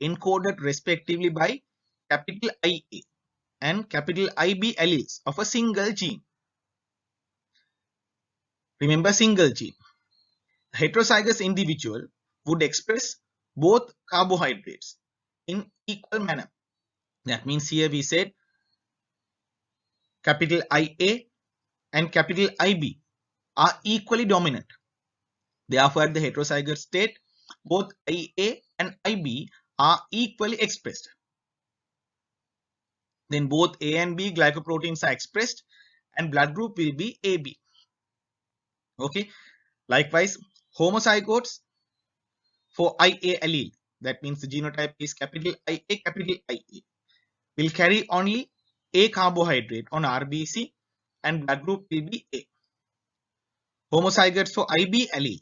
encoded respectively by capital IA and capital IB alleles of a single gene. Remember, single gene. Heterozygous individual would express both carbohydrates in equal manner. That means here we said capital IA and capital IB are equally dominant. Therefore, at the heterozygous state, both IA and IB are equally expressed. Then both A and B glycoproteins are expressed and blood group will be AB. Okay. Likewise, homozygotes for IA allele, that means the genotype is capital IA, will carry only A carbohydrate on RBC and blood group will be A. Homozygotes for IB allele,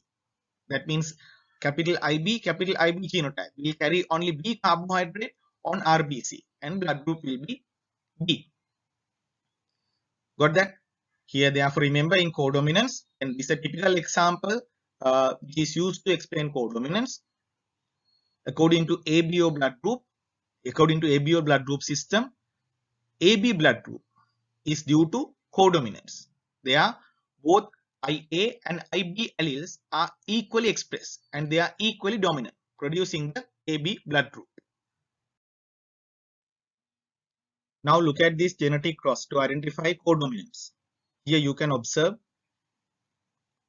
that means capital IB genotype, will carry only B carbohydrate on RBC and blood group will be B. Got that? Here, therefore, remember in codominance, and this is a typical example which is used to explain codominance. According to ABO blood group, according to ABO blood group system, AB blood group is due to codominance. They are both IA and IB alleles are equally expressed and they are equally dominant, producing the AB blood group. Now look at this genetic cross to identify codominance. Here you can observe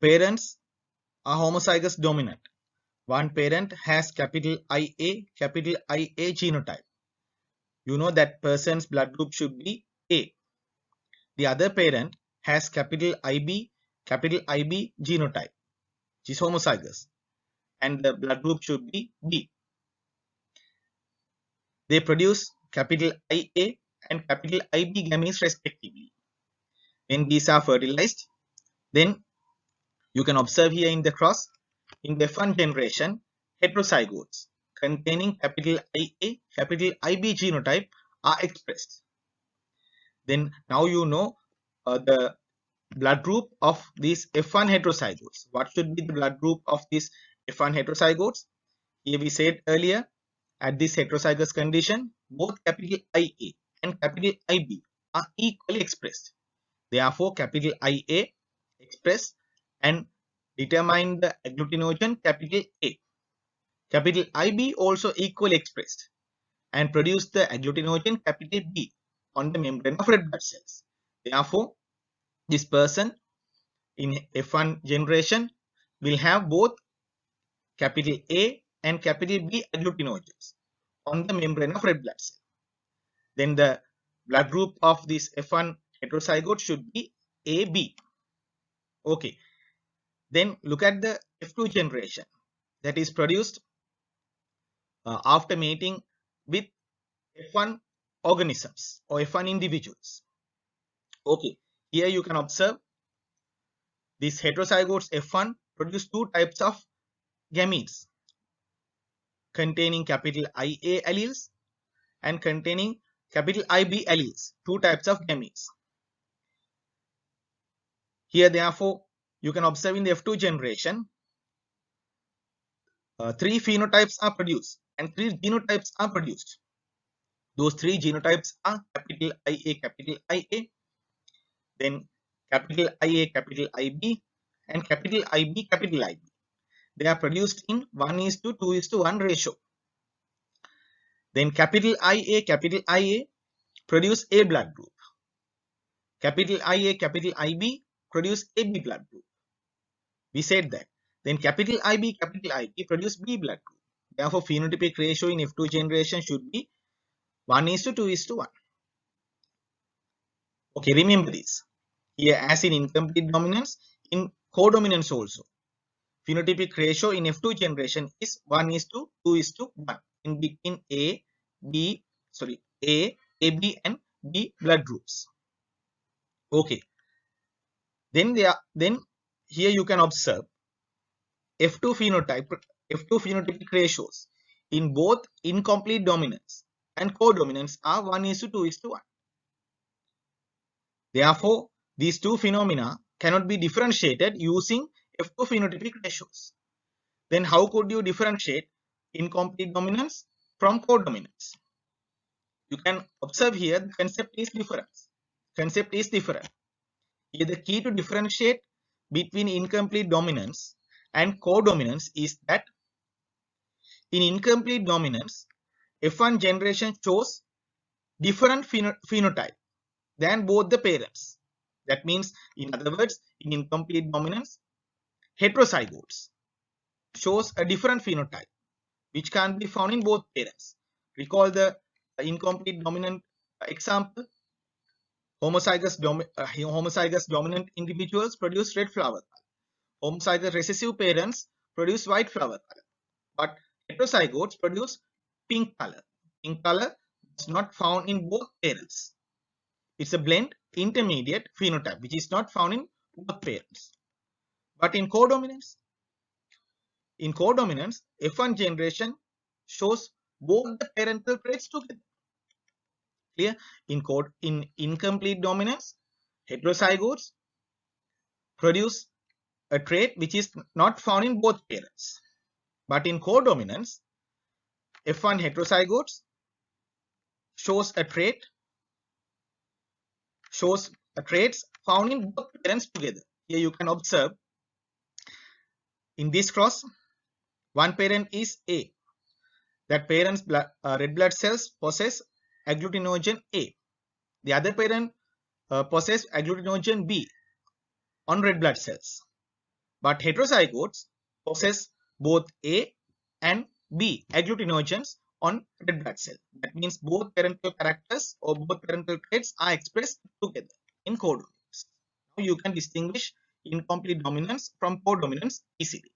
parents are homozygous dominant. One parent has capital IA genotype. You know that person's blood group should be A. The other parent has capital IB genotype, which is homozygous, and the blood group should be B. They produce capital IA and capital IB gametes respectively. When these are fertilized, then you can observe here in the cross, in the F1 generation, heterozygotes containing capital IA, capital IB genotype are expressed. Then now you know the blood group of these F1 heterozygotes. What should be the blood group of these F1 heterozygotes? Here we said earlier, at this heterozygous condition, both capital IA and capital IB are equally expressed. Therefore, capital IA express and determine the agglutinogen capital A. Capital IB also equally expressed and produce the agglutinogen capital B on the membrane of red blood cells. Therefore, this person in F1 generation will have both capital A and capital B agglutinogens on the membrane of red blood cell. Then the blood group of this F1 heterozygote should be AB. Okay. Then look at the F2 generation that is produced after mating with F1 organisms or F1 individuals. Okay. Here you can observe these heterozygotes F1 produce two types of gametes containing capital IA alleles and containing capital IB alleles, two types of gametes. Here, therefore, you can observe in the F2 generation, three phenotypes are produced and three genotypes are produced. Those three genotypes are capital IA, then capital IA, capital IB, and capital IB. They are produced in 1:2:1 ratio. Then capital IA produce A blood group. Capital IA, capital IB produce AB blood group. We said that. Then capital IB produce B blood group. Therefore, phenotypic ratio in F2 generation should be 1:2:1. Okay, remember this. Here, as in incomplete dominance, in codominance also, phenotypic ratio in F2 generation is 1:2:1 in between A, B, and B blood groups. Okay. Then here you can observe F2 phenotypic ratios in both incomplete dominance and codominance are 1:2:1. Therefore, these two phenomena cannot be differentiated using F2 phenotypic ratios. Then how could you differentiate incomplete dominance from codominance? You can observe here the concept is different. Here the key to differentiate between incomplete dominance and codominance is that in incomplete dominance, F1 generation shows different phenotype than both the parents. That means, in other words, in incomplete dominance, heterozygotes shows a different phenotype which can be found in both parents. Recall the incomplete dominant example. Homozygous dominant individuals produce red flower color. Homozygous recessive parents produce white flower color. But heterozygotes produce pink color. Pink color is not found in both parents. It's a blend intermediate phenotype which is not found in both parents. But in codominance, F1 generation shows both the parental traits together. Clear? In incomplete dominance, heterozygotes produce a trait which is not found in both parents. But in codominance, F1 heterozygotes shows traits found in both parents together. Here you can observe in this cross, one parent is A. That parent's red blood cells possess agglutinogen A. The other parent possess agglutinogen B on red blood cells. But heterozygotes possess both A and B agglutinogens on red blood cell. That means both parental characters or both parental traits are expressed together in codominance. Now you can distinguish incomplete dominance from codominance easily.